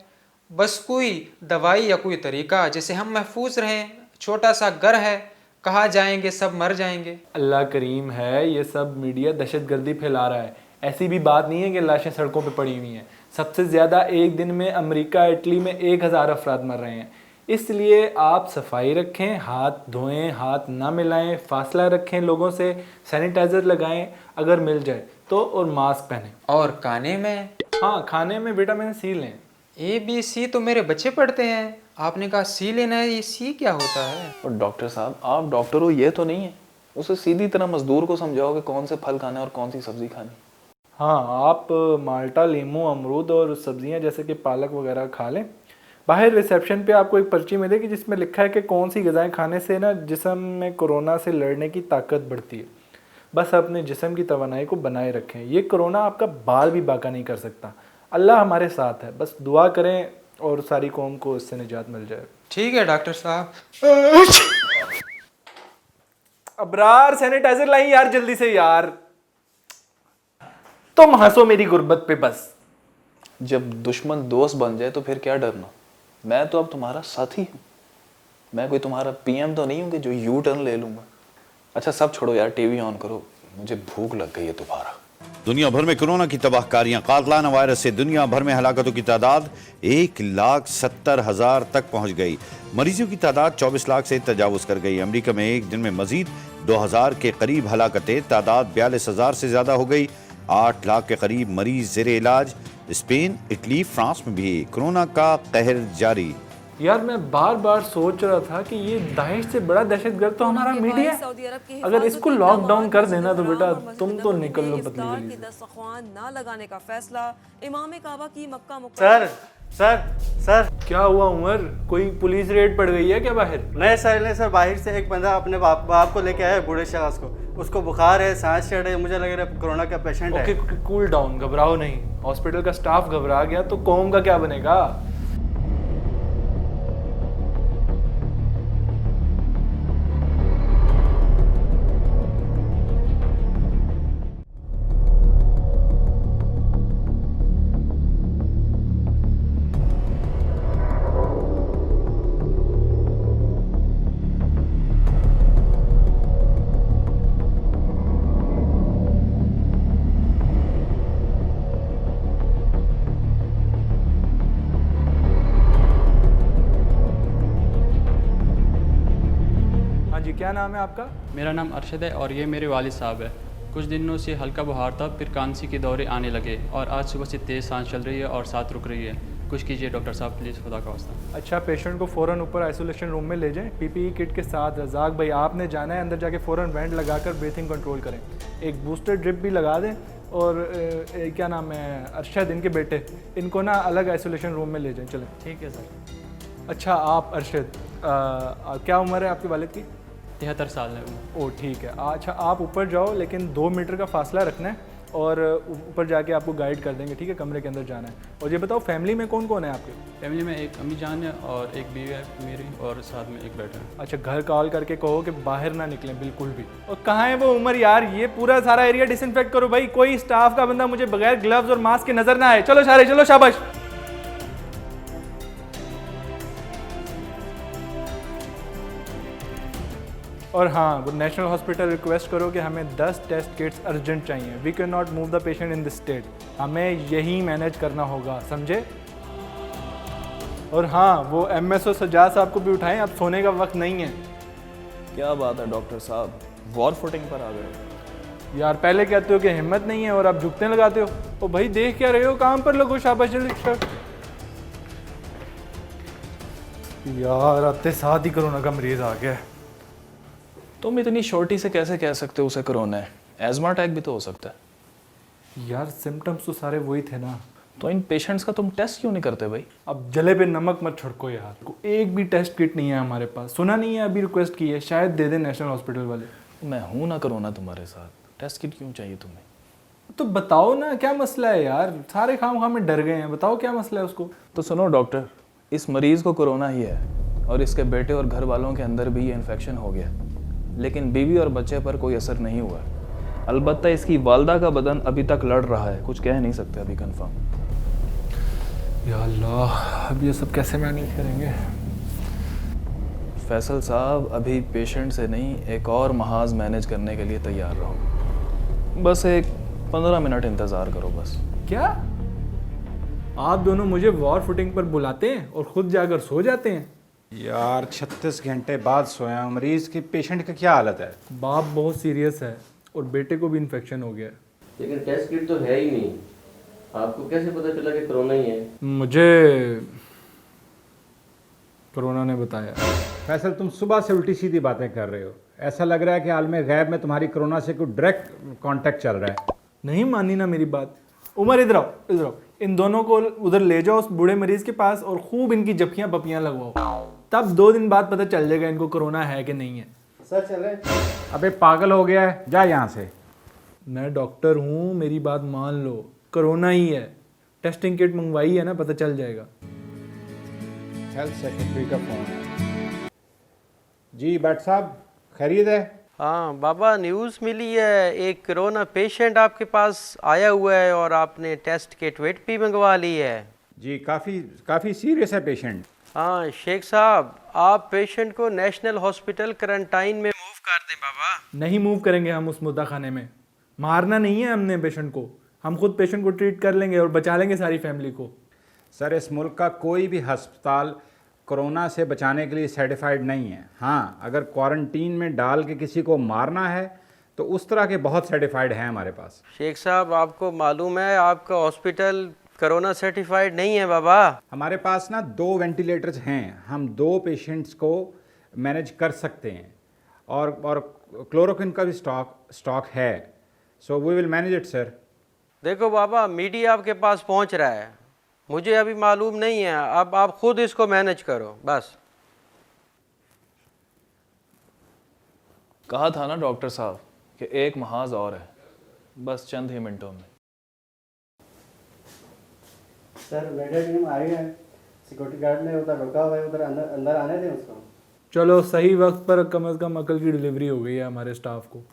बस कोई दवाई या कोई तरीका जिससे हम महफूज रहें। छोटा सा घर है, कहाँ जाएंगे, सब मर जाएंगे। अल्लाह करीम है, ये सब मीडिया दहशतगर्दी फैला रहा है। ऐसी भी बात नहीं है कि लाशें सड़कों पे पड़ी हुई हैं। सबसे ज़्यादा एक दिन में अमेरिका, इटली में 1000 अफराद मर रहे हैं। इसलिए आप सफाई रखें, हाथ धोएं, हाथ ना मिलाएं, फासला रखें लोगों से, सैनिटाइज़र लगाएं अगर मिल जाए तो, और मास्क पहनें। और खाने में? हाँ, खाने में विटामिन सी लें। ABC तो मेरे बच्चे पढ़ते हैं, आपने कहा सी लेना है, ये सी क्या होता है? और डॉक्टर साहब, आप डॉक्टर हो ये तो नहीं है, उसे सीधी तरह मजदूर को समझाओ कि कौन से फल खाने और कौन सी सब्जी खानी। हाँ, आप माल्टा, लीमू, अमरूद और सब्जियां जैसे कि पालक वगैरह खा लें। बाहर रिसेप्शन पे आपको एक पर्ची मिलेगी जिसमें लिखा है कि कौन सी ग़िज़ाएँ खाने से ना जिस्म में कोरोना से लड़ने की ताकत बढ़ती है। बस अपने जिस्म की तवानाई को बनाए रखें। ये कोरोना आपका बाल भी बाका नहीं कर सकता। अल्लाह हमारे साथ है, बस दुआ करें और सारी कौम को इससे निजात मिल जाए। ठीक है डॉक्टर साहब। अबरार, सैनिटाइजर लाई यार जल्दी से यार। तुम हंसो मेरी गुर्बत पे बस। जब दुश्मन दोस्त बन जाए तो फिर क्या डरना। मैं तो अब तुम्हारा साथी हूँ। मैं कोई तुम्हारा PM तो नहीं हूँ कि जो यू टर्न ले लूँगा। अच्छा सब छोड़ो यार, टीवी ऑन करो, मुझे भूख लग गई है दोबारा। दुनिया भर में कोरोना की तबाहकारियां, कातलाना वायरस से दुनिया भर में हलाकतों की तादाद 1,70,000 तक पहुंच गई। मरीजों की तादाद 24 लाख से तजावुज कर गई। अमेरिका में एक दिन में मजीद 2,000 के करीब हलाकतें, तादाद 42,000 से ज्यादा हो गई। 8 लाख के करीब मरीज जेरे इलाज। स्पेन, इटली, फ्रांस में भी कोरोना का कहर जारी। यार मैं बार बार सोच रहा था कि ये दाइश से बड़ा दहशतगर्द तो हमारा मीडिया है। अगर इसको लॉकडाउन कर देना तो बेटा तुम तो निकल लो पतली गली से। ना लगाने का फैसला इमाम काबा की मक्का सर सर सर क्या हुआ उमर, कोई पुलिस रेड पड़ गई है क्या बाहर? नहीं सर, बाहर से एक बंदा अपने बाप को लेके आया, बूढ़े शख्स को। उसको बुखार है, सांस चढ़ रही है, मुझे लग रहा है कोरोना का पेशेंट है। ओके, कूल डाउन, घबराओ नहीं। हॉस्पिटल का स्टाफ घबरा गया तो कौम का क्या बनेगा? क्या नाम है आपका? मेरा नाम अरशद है और ये मेरे वालिद साहब है। कुछ दिनों से हल्का बुखार था, फिर कांसी के दौरे आने लगे और आज सुबह से तेज़ सांस चल रही है और साथ रुक रही है। कुछ कीजिए डॉक्टर साहब प्लीज़, खुदा का वास्ता। अच्छा, पेशेंट को फ़ौरन ऊपर आइसोलेशन रूम में ले जाएं PPE किट के साथ। रज़ाक भाई आपने जाना है अंदर, जाके फ़ौरन वेंट लगाकर ब्रीथिंग कंट्रोल करें। एक बूस्टर ड्रिप भी लगा दें। और क्या नाम है, अरशद इनके बेटे, इनको ना अलग आइसोलेशन रूम में ले जाएं। चलें। ठीक है सर। अच्छा आप अरशद, क्या उम्र है आपके वालिद की? 73 साल है। ओ ठीक है। अच्छा आप ऊपर जाओ, लेकिन 2 मीटर का फासला रखना है और ऊपर जाके आपको गाइड कर देंगे, ठीक है? कमरे के अंदर जाना है। और ये बताओ फैमिली में कौन कौन है आपके? फैमिली में एक अम्मी जान है और एक बीवी है मेरी और साथ में एक बेटा है। अच्छा, घर कॉल करके कहो कि बाहर ना निकलें बिल्कुल भी। और कहाँ है वो उमर यार, ये पूरा सारा एरिया डिसइंफेक्ट करो भाई। कोई स्टाफ का बंदा मुझे बगैर ग्लव्स और मास्क के नजर ना आए। चलो सारे, चलो शाबाश। और हाँ, वो नेशनल हॉस्पिटल रिक्वेस्ट करो कि हमें 10 टेस्ट किट्स अर्जेंट चाहिए। We can not move the patient in this state. हमें यही मैनेज करना होगा, समझे? और हाँ, वो MSO सजाद साहब को भी उठाएं, अब सोने का वक्त नहीं है। क्या बात है डॉक्टर साहब, वॉर फुटिंग पर आ गए यार। पहले कहते हो कि हिम्मत नहीं है और अब झुकने लगाते हो। ओ भाई देख क्या रहे हो, काम पर लगो, शाबाश जल्दी। यार आते साथ ही कोरोना का मरीज आ गया। तुम इतनी शॉर्टी से कैसे कह सकते हो उसे कोरोना है? एज़मा अटैक भी तो हो सकता है। यार सिम्टम्स तो सारे वही थे ना। तो इन पेशेंट्स का तुम टेस्ट क्यों नहीं करते भाई? अब जले पे नमक मत छिड़को यार। एक भी टेस्ट किट नहीं है हमारे पास। सुना नहीं है अभी रिक्वेस्ट की है, शायद दे दें नेशनल हॉस्पिटल वाले। मैं हूं ना कोरोना तुम्हारे साथ, टेस्ट किट क्यों चाहिए तुम्हें? तो बताओ ना क्या मसला है यार, सारे खाम में डर गए हैं, बताओ क्या मसला है उसको। तो सुनो डॉक्टर, इस मरीज़ को कोरोना ही है और इसके बेटे और घर वालों के अंदर भी ये इन्फेक्शन हो गया, लेकिन बीवी और बच्चे पर कोई असर नहीं हुआ। अलबत्ता इसकी वालदा का बदन अभी तक लड़ रहा है, कुछ कह नहीं सकते अभी कंफर्म। या अल्लाह, अब ये सब कैसे मैनेज करेंगे? फैसल साहब, अभी पेशेंट से नहीं एक और महाज मैनेज करने के लिए तैयार रहो। बस एक 15 मिनट इंतज़ार करो बस। क्या आप दोनों मुझे वॉर फुटिंग पर बुलाते हैं और खुद जाकर सो जाते हैं? यार 36 घंटे बाद सोया हूं। मरीज की, पेशेंट की क्या हालत है? बाप बहुत सीरियस है और बेटे को भी इन्फेक्शन हो गया। लेकिन टेस्ट किट तो है ही नहीं, आपको कैसे पता चला कि कोरोना ही है? मुझे कोरोना ने बताया। फैसल, तुम सुबह से उल्टी सीधी बातें कर रहे हो। ऐसा लग रहा है कि आलम गैब में तुम्हारी कोरोना से कोई डायरेक्ट कांटेक्ट चल रहा है। नहीं मानी ना मेरी बात। उमर इधर आओ, इधर आओ, इन दोनों को उधर ले जाओ उस बूढ़े मरीज के पास और खूब इनकी जप्पियां पपियां लगवाओ, तब 2 दिन बाद पता चल जाएगा इनको कोरोना है कि नहीं है। सर चले। अबे पागल हो गया है, जा यहाँ से। मैं डॉक्टर हूँ, मेरी बात मान लो, कोरोना ही है। टेस्टिंग किट मंगवाई है ना, पता चल जाएगा। हेल्थ सेक्रेटरी का फोन है। जी भट्ट साहब, खैरियत है? हाँ बाबा, न्यूज़ मिली है एक कोरोना पेशेंट आपके पास आया हुआ है और आपने टेस्ट किट वेट भी मंगवा ली है। जी काफ़ी सीरियस है पेशेंट। हाँ शेख साहब, आप पेशेंट को नेशनल हॉस्पिटल क्वारंटाइन में मूव कर दें बाबा। नहीं मूव करेंगे हम उस मुद्दा खाने में। मारना नहीं है हमने पेशेंट को, हम खुद पेशेंट को ट्रीट कर लेंगे और बचा लेंगे सारी फैमिली को। सर, इस मुल्क का कोई भी अस्पताल कोरोना से बचाने के लिए सर्टिफाइड नहीं है। हाँ, अगर क्वारंटीन में डाल के किसी को मारना है तो उस तरह के बहुत सर्टिफाइड हैं हमारे पास। शेख साहब, आपको मालूम है आपका हॉस्पिटल कोरोना सर्टिफाइड नहीं है बाबा। हमारे पास ना 2 वेंटिलेटर्स हैं, हम 2 पेशेंट्स को मैनेज कर सकते हैं और क्लोरोक्विन का भी स्टॉक है। So we will manage it sir. देखो बाबा, मीडिया आपके पास पहुंच रहा है, मुझे अभी मालूम नहीं है, अब आप खुद इसको मैनेज करो बस। कहा था ना डॉक्टर साहब कि एक महाज और है, बस चंद ही मिनटों में। सर मेडिकल टीम आई है, सिक्योरिटी गार्ड ने उधर रुका हुआ है, उधर अंदर आने दें उसको। चलो, सही वक्त पर कम से कम अकल की डिलीवरी हो गई है हमारे स्टाफ को,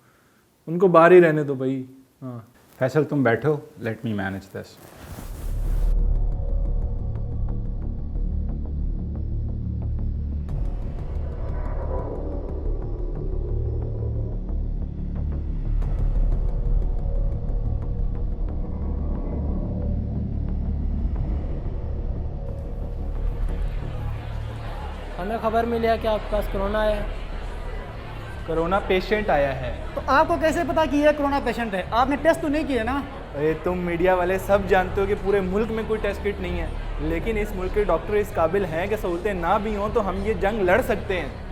उनको बाहर ही रहने दो भाई। हाँ फैसल, तुम बैठो, लेट मी मैनेज दिस। हमें खबर मिली है कि आपके पास कोरोना है। कोरोना पेशेंट आया है। तो आपको कैसे पता कि ये कोरोना पेशेंट है? आपने टेस्ट तो नहीं किए ना? अरे तुम मीडिया वाले सब जानते हो कि पूरे मुल्क में कोई टेस्ट किट नहीं है, लेकिन इस मुल्क के डॉक्टर इस काबिल हैं कि सहूलतें ना भी हों तो हम ये जंग लड़ सकते हैं।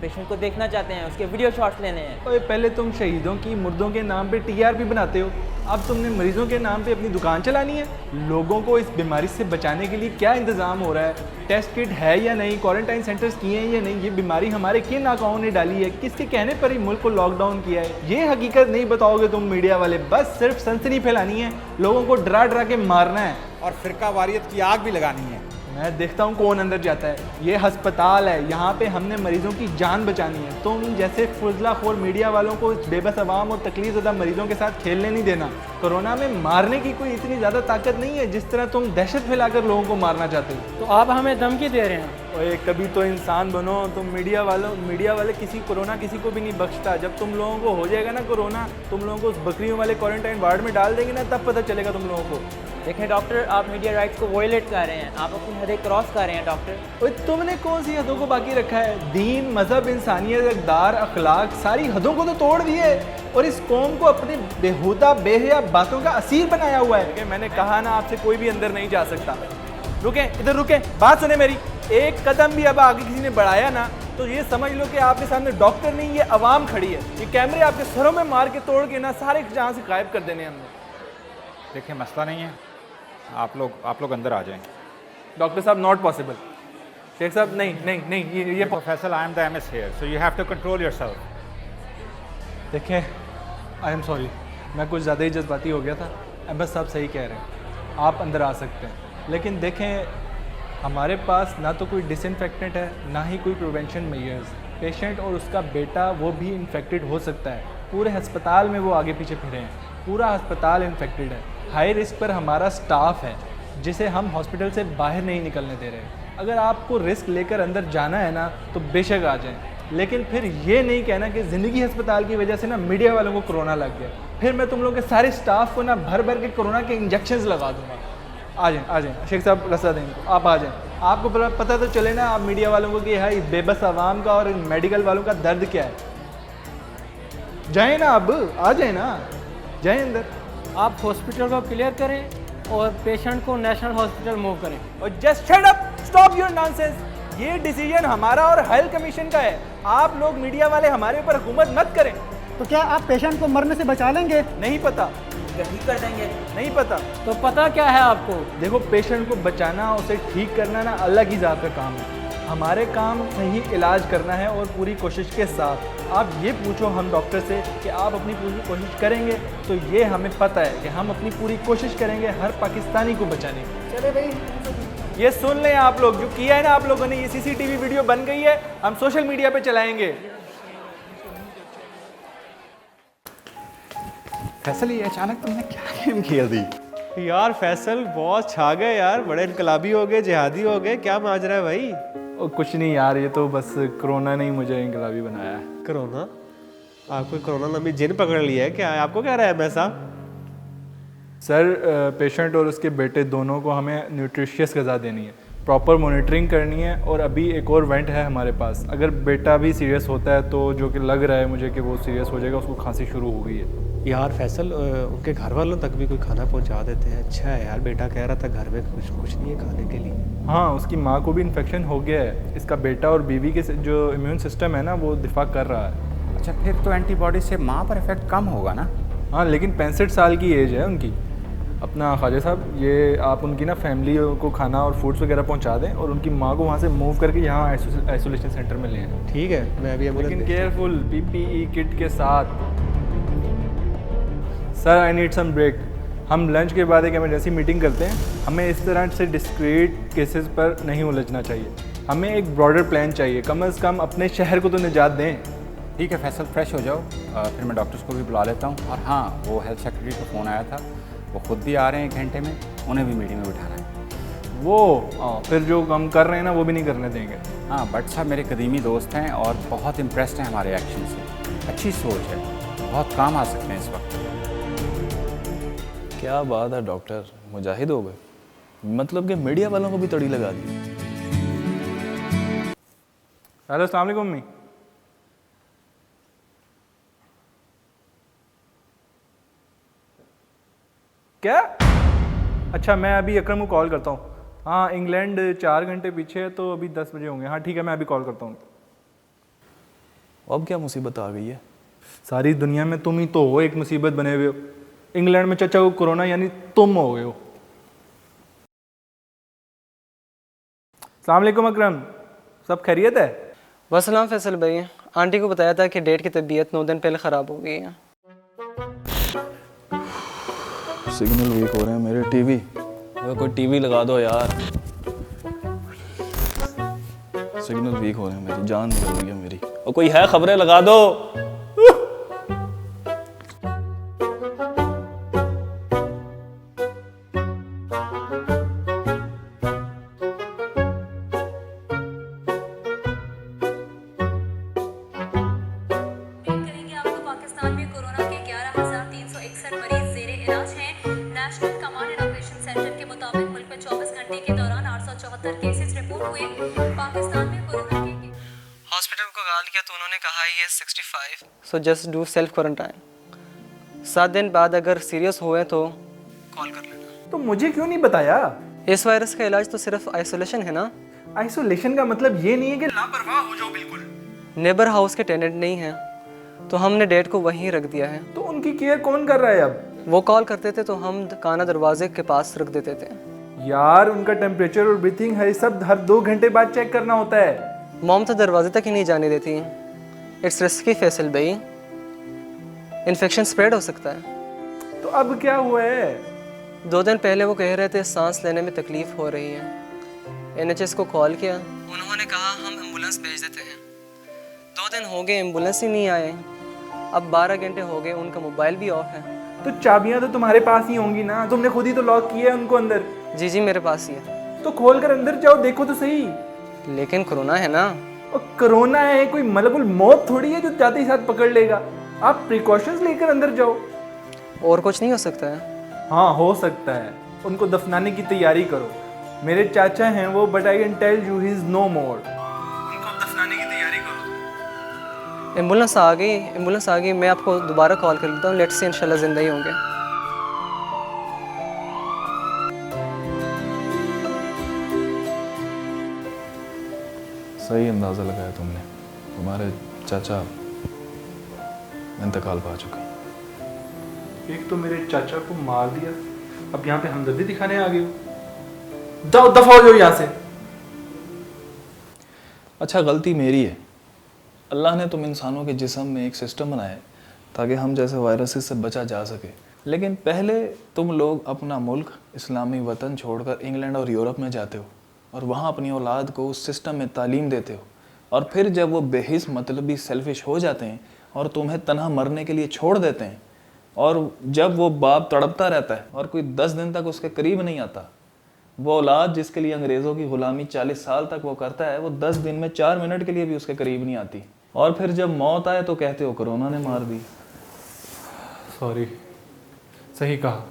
पेशेंट को देखना चाहते हैं, उसके वीडियो शॉट्स लेने हैं। ओए, पहले तुम शहीदों की मुर्दों के नाम पे टीआरपी बनाते हो, अब तुमने मरीजों के नाम पे अपनी दुकान चलानी है। लोगों को इस बीमारी से बचाने के लिए क्या इंतज़ाम हो रहा है? टेस्ट किट है या नहीं, क्वारंटाइन सेंटर्स किए हैं या नहीं, ये बीमारी हमारे किन आकाओं ने डाली है, किसके कहने पर ही मुल्क को लॉकडाउन किया है, ये हकीकत नहीं बताओगे तुम मीडिया वाले। बस सिर्फ सनसनी फैलानी है, लोगों को डरा डरा के मारना है और फिरका वारियत की आग भी लगानी है। मैं देखता हूँ कौन अंदर जाता है। ये अस्पताल है, यहाँ पे हमने मरीजों की जान बचानी है। तुम जैसे फुजलाखोर मीडिया वालों को इस बेबस अवाम और तकलीफ ज़्यादा मरीजों के साथ खेलने नहीं देना। कोरोना में मारने की कोई इतनी ज़्यादा ताकत नहीं है जिस तरह तुम दहशत फैलाकर लोगों को मारना चाहते हो। तो आप हमें धमकी दे रहे हैं? ओए, कभी तो इंसान बनो। तुम मीडिया वाले कोरोना किसी को भी नहीं बख्शता। जब तुम लोगों को हो जाएगा ना कोरोना, तुम लोगों को उस बकरियों वाले क्वारंटाइन वार्ड में डाल देंगे ना, तब पता चलेगा तुम लोगों को। देखें डॉक्टर, आप मीडिया राइट्स को वॉयलेट कर रहे हैं, आप अपनी हदें क्रॉस कर रहे हैं डॉक्टर। ओए, तुमने कौन सी हदों को बाकी रखा है? दीन, मजहब, इंसानियत, इक़दार, अखलाक, सारी हदों को तो तोड़ दिए और इस कौम को अपनी बेहुदा बेहया बातों का असीर बनाया हुआ है। मैंने कहा ना, आपसे कोई भी अंदर नहीं जा सकता। रुकें, इधर रुकें, बात सुने मेरी। एक कदम भी अब आगे किसी ने बढ़ाया ना तो ये समझ लो कि आपके सामने डॉक्टर नहीं, ये अवाम खड़ी है। ये कैमरे आपके सरों में मार के तोड़ के ना सारे जहाँ से गायब कर देने हमने। देखिए, मसला नहीं है, आप लोग अंदर आ जाएं। डॉक्टर साहब, नॉट पॉसिबल। शेख साहब, नहीं, ये Faisal, I am the MS here, so you have to control yourself. देखें, आई एम सॉरी, मैं कुछ ज़्यादा ही जज्बाती हो गया था। अहमद साहब सही कह रहे हैं, आप अंदर आ सकते हैं, लेकिन देखें हमारे पास ना तो कोई डिसइंफेक्टेंट है ना ही कोई प्रिवेंशन मेजर्स। पेशेंट और उसका बेटा वो भी इन्फेक्टेड हो सकता है। पूरे अस्पताल में वो आगे पीछे फिरे हैं, पूरा अस्पताल इन्फेक्टेड है। हाई रिस्क पर हमारा स्टाफ है जिसे हम हॉस्पिटल से बाहर नहीं निकलने दे रहे। अगर आपको रिस्क लेकर अंदर जाना है ना तो बेशक आ जाएं, लेकिन फिर ये नहीं कहना कि ज़िंदगी अस्पताल की वजह से ना मीडिया वालों को कोरोना लग गया, फिर मैं तुम लोग के सारे स्टाफ को ना भर भर के कोरोना के इंजेक्शंस लगा दूंगा। आ जाएं शेख साहब, रास्ता दें इनको, आप आ जाएं। आपको पता तो चले ना आप मीडिया वालों को कि है बेबस आवाम का और मेडिकल वालों का दर्द क्या है। जाएं ना, अब आ जाएं ना, जाएं अंदर। आप हॉस्पिटल को क्लियर करें और पेशेंट को नेशनल हॉस्पिटल मूव करें। और just shut up, stop your nonsense. ये डिसीजन हमारा और हेल्थ कमीशन का है। आप लोग मीडिया वाले हमारे ऊपर हुकूमत मत करें। तो क्या आप पेशेंट को मरने से बचा लेंगे? नहीं पता। ठीक कर देंगे? नहीं पता। तो पता क्या है आपको? देखो, पेशेंट को बचाना, उसे ठीक करना ना अलग ही ज़ात का काम है। हमारे काम सही इलाज करना है और पूरी कोशिश के साथ। आप ये पूछो हम डॉक्टर से कि आप अपनी पूरी कोशिश करेंगे, तो ये हमें पता है कि हम अपनी पूरी कोशिश करेंगे हर पाकिस्तानी को बचाने की। चले भाई, ये सुन लें आप लोग, जो किया है ना आप लोगों ने, ये CCTV वीडियो बन गई है, हम सोशल मीडिया पे चलाएंगे। फैसल, ये अचानक तुमने क्या गेम खेल दी? यार फैसल बहुत छा गए यार, बड़े इनकलाबी हो गए, जिहादी हो गए, क्या माजरा है भाई? और कुछ नहीं यार, ये तो बस कोरोना ने ही मुझे इनकलाबी बनाया है। कोरोना? आपको कोरोना नामी जिन पकड़ लिया है क्या? आपको क्या रहा है मैं साहब? सर, पेशेंट और उसके बेटे दोनों को हमें न्यूट्रिशियस ग़िज़ा देनी है, प्रॉपर मॉनिटरिंग करनी है, और अभी एक और वेंट है हमारे पास। अगर बेटा भी सीरियस होता है तो, जो कि लग रहा है मुझे कि वो सीरियस हो जाएगा, उसको खांसी शुरू हो गई है। यार फैसल, उनके घर वालों तक भी कोई खाना पहुंचा देते हैं। अच्छा है यार, बेटा कह रहा था घर में कुछ नहीं है खाने के लिए। हाँ, उसकी माँ को भी इन्फेक्शन हो गया है। इसका बेटा और बीवी के जो इम्यून सिस्टम है ना, वो दिफा कर रहा है। अच्छा, फिर तो एंटीबॉडी से माँ पर इफेक्ट कम होगा ना? हाँ, लेकिन 65 साल की एज है उनकी। अपना ख्वाजा साहब, ये आप उनकी ना फैमिली को खाना और फूड्स वगैरह पहुंचा दें और उनकी माँ को वहाँ से मूव करके यहाँ आइसोलेशन सेंटर में ले आएं। ठीक है, मैं अभी लेकिन केयरफुल, PPE किट के साथ। Sir, I need some break. हम लंच के बाद एक इमरजेंसी मीटिंग करते हैं। हमें इस तरह से डिस्क्रीट केसेस पर नहीं उलझना चाहिए। हमें एक ब्रॉडर प्लान चाहिए, कम से कम अपने शहर को तो निजात दें। ठीक है फैसल, फ्रेश हो जाओ, फिर मैं डॉक्टर्स को भी बुला लेता हूँ। और हाँ, वो हेल्थ सेक्रेटरी का फ़ोन आया था, वो खुद भी आ रहे हैं 1 घंटे में, उन्हें भी मीटिंग में बिठाना है। वो फिर जो हम कर रहे हैं ना, वो भी नहीं करने देंगे। हाँ, बट साहब मेरे कदीमी दोस्त हैं और बहुत इम्प्रेस्ड हैं हमारे एक्शन से। अच्छी सोच है, बहुत काम आ सकते हैं इस वक्त। क्या बात है डॉक्टर, मुजाहिद हो गए। मतलब कि मीडिया वालों को भी तड़ी लगा दी। हेलो, अस्सलाम वालेकुम मम्मी। क्या? अच्छा, मैं अभी अकरम को कॉल करता हूँ। हाँ, इंग्लैंड 4 घंटे पीछे है, तो अभी 10 बजे होंगे। हाँ ठीक है, मैं अभी कॉल करता हूँ। अब क्या मुसीबत आ गई है? सारी दुनिया में तुम ही तो हो एक मुसीबत बने हुए हो। इंग्लैंड में चचा को कोरोना, यानी तुम हो गए हो। अस्सलाम वालेकुम अकरम, सब खैरियत है? वसलाम फैसल भाई, आंटी को बताया था कि डेट की तबीयत 9 दिन पहले ख़राब हो गई है। सिग्नल वीक हो रहे हैं मेरे टीवी। कोई टीवी लगा दो यार। सिग्नल वीक हो रहे हैं, मेरी जान निकल रही है मेरी। और कोई है, खबरें लगा दो। So just do self quarantine. 7 दिन बाद अगर सीरियस हुए तो कॉल कर लेना। तो मुझे क्यों नहीं बताया? इस वायरस का इलाज तो सिर्फ आइसोलेशन है ना। आइसोलेशन का मतलब ये नहीं है कि लापरवाह हो जाओ बिल्कुल। नेबर हाउस के टेनेंट नहीं हैं, तो हमने डेट को वहीं रख दिया है। तो उनकी केयर कौन कर रहा है अब? वो कॉल करते थे तो हम काना दरवाजे के पास रख देते थे। यार, उनका टेम्परेचर और ब्रीथिंग है सब हर 2 घंटे बाद चेक करना होता है। मॉम तो दरवाजे तक ही नहीं जाने देती। इट्स रिस्की फैसल भाई, इन्फेक्शन स्प्रेड हो सकता है। तो अब क्या हुआ है? 2 दिन पहले वो कह रहे थे सांस लेने में तकलीफ हो रही है। NHS को कॉल किया, उन्होंने कहा हम एम्बुलेंस भेज देते हैं। 2 दिन हो गए एम्बुलेंस ही नहीं आए। अब 12 घंटे हो गए, उनका मोबाइल भी ऑफ है। तो चाबियां तो तुम्हारे पास ही होंगी ना, तुमने खुद ही तो लॉक किया है उनको अंदर। जी जी मेरे पास ही है। तो खोल कर अंदर जाओ, देखो तो सही। लेकिन कोरोना है ना। और कोरोना है, कोई मलकुल मौत थोड़ी है जो जाते ही साथ पकड़ लेगा। आप प्रिकॉशंस लेकर अंदर जाओ। और कुछ नहीं हो सकता है? हाँ हो सकता है, उनको दफनाने की तैयारी करो। मेरे चाचा हैं वो, but I can tell you he is no more. उनको दफनाने की तैयारी करो। एम्बुलेंस आ गई, मैं आपको दोबारा कॉल कर लेता हूँ। लेट्स सी इंशाल्लाह जिंदा ही होंगे। सही अंदाज़ा लगाया तुमने, तुम्हारे चाचा इंतकाल पा चुके हैं। एक तो मेरे चाचा को मार दिया, अब यहाँ पे हमदर्दी दिखाने आ गए हो। जाओ दफा हो जाओ यहाँ से। अच्छा गलती मेरी है। अल्लाह ने तुम इंसानों के जिस्म में एक सिस्टम बनाया है ताकि हम जैसे वायरसेस से बचा जा सके। लेकिन पहले तुम लोग अपना मुल्क, इस्लामी वतन छोड़कर इंग्लैंड और यूरोप में जाते हो और वहाँ अपनी औलाद को उस सिस्टम में तालीम देते हो, और फिर जब वो बेहिस मतलबी सेल्फिश हो जाते हैं और तुम्हें तन्हा मरने के लिए छोड़ देते हैं, और जब वो बाप तड़पता रहता है और कोई 10 दिन तक उसके करीब नहीं आता, वो औलाद जिसके लिए अंग्रेज़ों की ग़ुलामी 40 साल तक वो करता है, वो 10 दिन में 4 मिनट के लिए भी उसके करीब नहीं आती। और फिर जब मौत आए तो कहते हो कोरोना ने मार दी। सॉरी, सही कहा।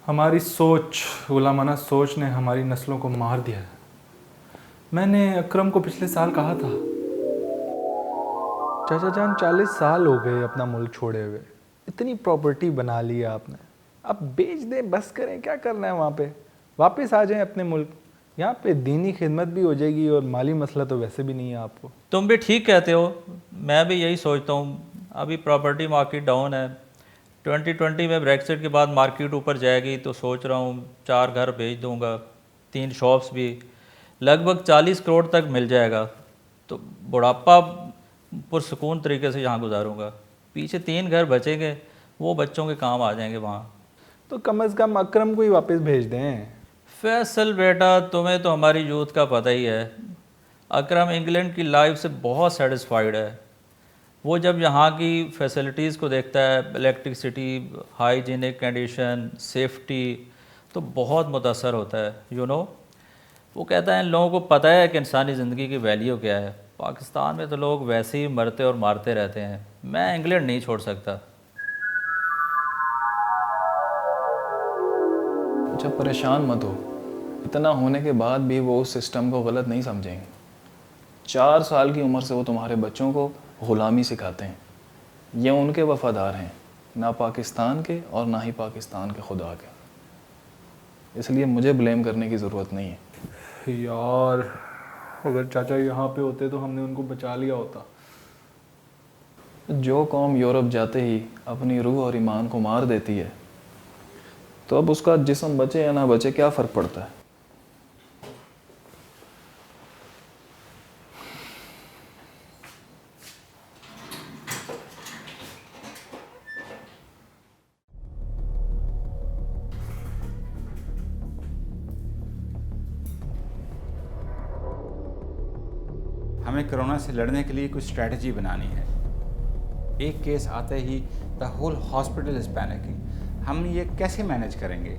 हमारी सोच, गुलामाना सोच ने हमारी नस्लों को मार दिया है। मैंने अकरम को पिछले साल कहा था, चाचा जान 40 साल हो गए अपना मुल्क छोड़े हुए, इतनी प्रॉपर्टी बना ली आपने, अब बेच दें, बस करें, क्या करना है वहाँ पे, वापस आ जाएं अपने मुल्क। यहाँ पे दीनी खिदमत भी हो जाएगी और माली मसला तो वैसे भी नहीं है आपको। तुम भी ठीक कहते हो, मैं भी यही सोचता हूँ। अभी प्रॉपर्टी मार्केट डाउन है। 2020 में ब्रेक्सिट के बाद मार्केट ऊपर जाएगी, तो सोच रहा हूँ 4 घर बेच दूँगा, 3 शॉप्स भी, लगभग 40 करोड़ तक मिल जाएगा। तो बुढ़ापा पुरसुकून तरीके से यहाँ गुजारूँगा। पीछे 3 घर बचेंगे, वो बच्चों के काम आ जाएंगे वहाँ। तो कम से कम अकरम को ही वापस भेज दें। फैसल बेटा, तुम्हें तो हमारी यूथ का पता ही है। अकरम इंग्लैंड की लाइफ से बहुत सेटिस्फाइड है। वो जब यहाँ की फैसिलिटीज़ को देखता है, इलेक्ट्रिसिटी, हाइजीनिक कंडीशन, सेफ्टी, तो बहुत मुतासर होता है। यू नो, वो कहता है इन लोगों को पता है कि इंसानी ज़िंदगी की वैल्यू क्या है। पाकिस्तान में तो लोग वैसे ही मरते और मारते रहते हैं। मैं इंग्लैंड नहीं छोड़ सकता। अच्छा परेशान मत हो, इतना होने के बाद भी वो उस सिस्टम को गलत नहीं समझेंगे। 4 साल की उम्र से वो तुम्हारे बच्चों को ग़ुलामी सिखाते हैं। ये उनके वफ़ादार हैं, ना पाकिस्तान के और ना ही पाकिस्तान के खुदा के। इसलिए मुझे ब्लेम करने की ज़रूरत नहीं है। यार अगर चाचा यहाँ पे होते तो हमने उनको बचा लिया होता। जो कौम यूरोप जाते ही अपनी रूह और ईमान को मार देती है, तो अब उसका जिस्म बचे या ना बचे क्या फ़र्क पड़ता है। हमें कोरोना से लड़ने के लिए कुछ स्ट्रैटेजी बनानी है। एक केस आते ही the whole hospital is panicking. हम ये कैसे मैनेज करेंगे?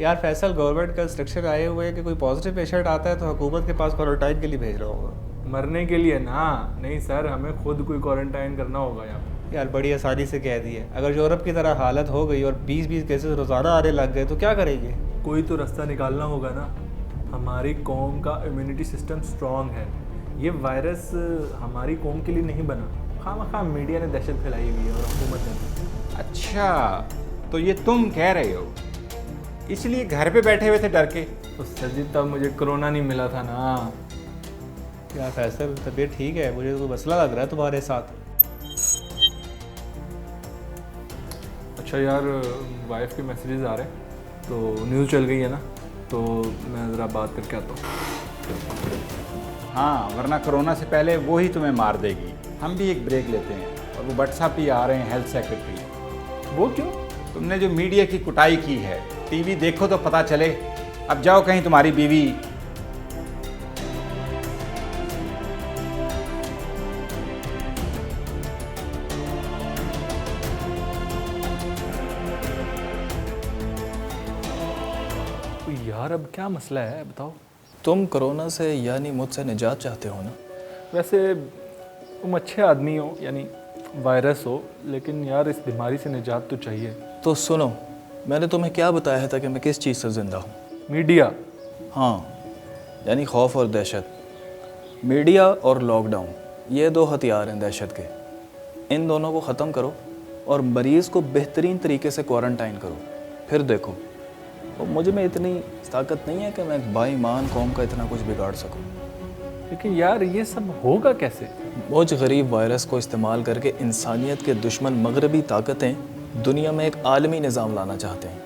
यार फैसल, गवर्नमेंट का स्ट्रक्चर आए हुए है कि कोई पॉजिटिव पेशेंट आता है तो हुकूमत के पास क्वारंटाइन के लिए भेज रहा होगा। मरने के लिए ना, नहीं सर, हमें खुद कोई क्वारंटाइन करना होगा यहाँ पे। यार बड़ी आसानी से कह दी है। अगर यूरोप की तरह हालत हो गई और 20-20 केसेस रोज़ाना आने लग गए तो क्या करेंगे? कोई तो रास्ता निकालना होगा ना। हमारी कौम का इम्यूनिटी सिस्टम स्ट्रॉन्ग है। ये वायरस हमारी कौम के लिए नहीं बना, खामखा मीडिया ने दहशत फैलाई हुई है और हुकूमत ने। अच्छा, तो ये तुम कह रहे हो इसलिए घर पे बैठे हुए थे डर के? तो सर जी तब मुझे कोरोना नहीं मिला था ना। यार फैसल, तबीयत ठीक है? मुझे कोई मसला लग रहा है तुम्हारे साथ। अच्छा यार, वाइफ के मैसेजेस आ रहे हैं, तो न्यूज़ चल गई है ना, तो मैं ज़रा बात करके आता हूँ। हाँ, वरना कोरोना से पहले वो ही तुम्हें मार देगी। हम भी एक ब्रेक लेते हैं। और वो भट्ट साहब भी आ रहे हैं, हेल्थ सेक्रेटरी। वो क्यों? तुमने जो मीडिया की कुटाई की है, टीवी देखो तो पता चले। अब जाओ कहीं तुम्हारी बीवी यार अब क्या मसला है बताओ। तुम कोरोना से यानी मुझसे निजात चाहते हो ना? वैसे तुम अच्छे आदमी हो, यानी वायरस हो, लेकिन यार इस बीमारी से निजात तो चाहिए। तो सुनो, मैंने तुम्हें क्या बताया था कि मैं किस चीज़ से ज़िंदा हूँ? मीडिया। हाँ, यानी खौफ और दहशत। मीडिया और लॉकडाउन, ये दो हथियार हैं दहशत के। इन दोनों को ख़त्म करो और मरीज़ को बेहतरीन तरीके से क्वारंटाइन करो, फिर देखो। और मुझ में इतनी ताकत नहीं है कि मैं एक बाईमान कौम का इतना कुछ बिगाड़ सकूं। लेकिन यार ये सब होगा कैसे? मुझ गरीब वायरस को इस्तेमाल करके इंसानियत के दुश्मन मगरबी ताकतें दुनिया में एक आलमी निज़ाम लाना चाहते हैं,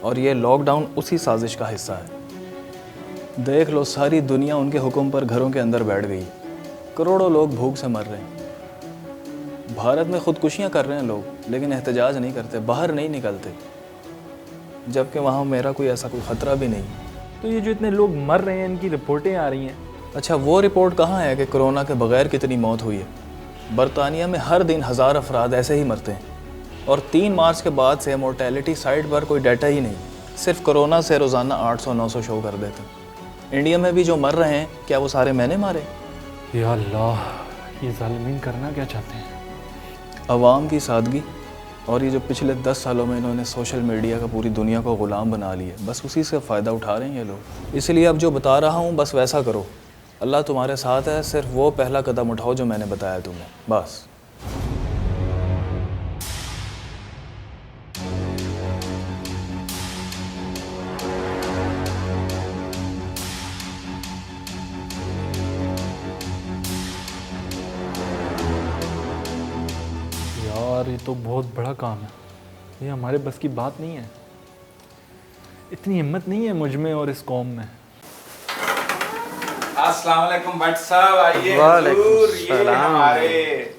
और ये लॉकडाउन उसी साजिश का हिस्सा है। देख लो, सारी दुनिया उनके हुक्म पर घरों के अंदर बैठ गई। करोड़ों लोग भूख से मर रहे हैं। भारत में खुदकुशियाँ कर रहे हैं लोग, लेकिन एहतजाज नहीं करते, बाहर नहीं निकलते, जबकि वहाँ मेरा कोई ऐसा कोई ख़तरा भी नहीं। तो ये जो इतने लोग मर रहे हैं, इनकी रिपोर्टें आ रही हैं। अच्छा, वो रिपोर्ट कहाँ है कि कोरोना के बगैर कितनी मौत हुई है? बरतानिया में हर दिन 1000 अफराद ऐसे ही मरते हैं, और 3 मार्च के बाद से मोर्टेलिटी साइट पर कोई डाटा ही नहीं। सिर्फ कोरोना से रोज़ाना 800-900 शो कर देते हैं। इंडिया में भी जो मर रहे हैं, क्या वो सारे मैंने मारे? या अल्लाह, ये ज़ालिमीन करना क्या चाहते हैं? अवाम की सादगी और ये जो पिछले 10 सालों में इन्होंने सोशल मीडिया का पूरी दुनिया को ग़ुलाम बना लिया, बस उसी से फ़ायदा उठा रहे हैं ये लोग। इसलिए अब जो बता रहा हूँ बस वैसा करो। अल्लाह तुम्हारे साथ है, सिर्फ वो पहला कदम उठाओ जो मैंने बताया तुम्हें, बस। यार ये तो बहुत बड़ा काम है, ये हमारे बस की बात नहीं है। इतनी हिम्मत नहीं है मुझ में और इस कौम में। अस्सलाम वालेकुम भट्ट साहब, आइए हुजूर, ये हमारे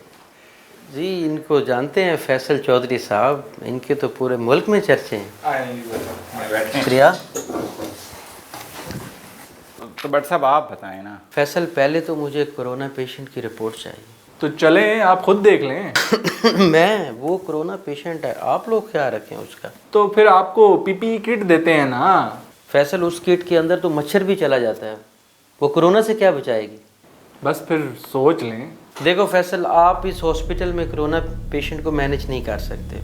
जी, इनको जानते हैं फैसल चौधरी साहब, इनके तो पूरे मुल्क में चर्चे हैं। प्रिया, तो भट्ट साहब आप बताएं ना। फैसल, पहले तो मुझे कोरोना पेशेंट की रिपोर्ट चाहिए। तो चलें, आप खुद देख लें। मैं, वो कोरोना पेशेंट है, आप लोग क्या रखें उसका? तो फिर आपको पीपीई किट देते हैं ना। फैसल, उस किट के अंदर तो मच्छर भी चला जाता है, वो कोरोना से क्या बचाएगी? बस फिर सोच लें। देखो फैसल, आप इस हॉस्पिटल में कोरोना पेशेंट को मैनेज नहीं कर सकते।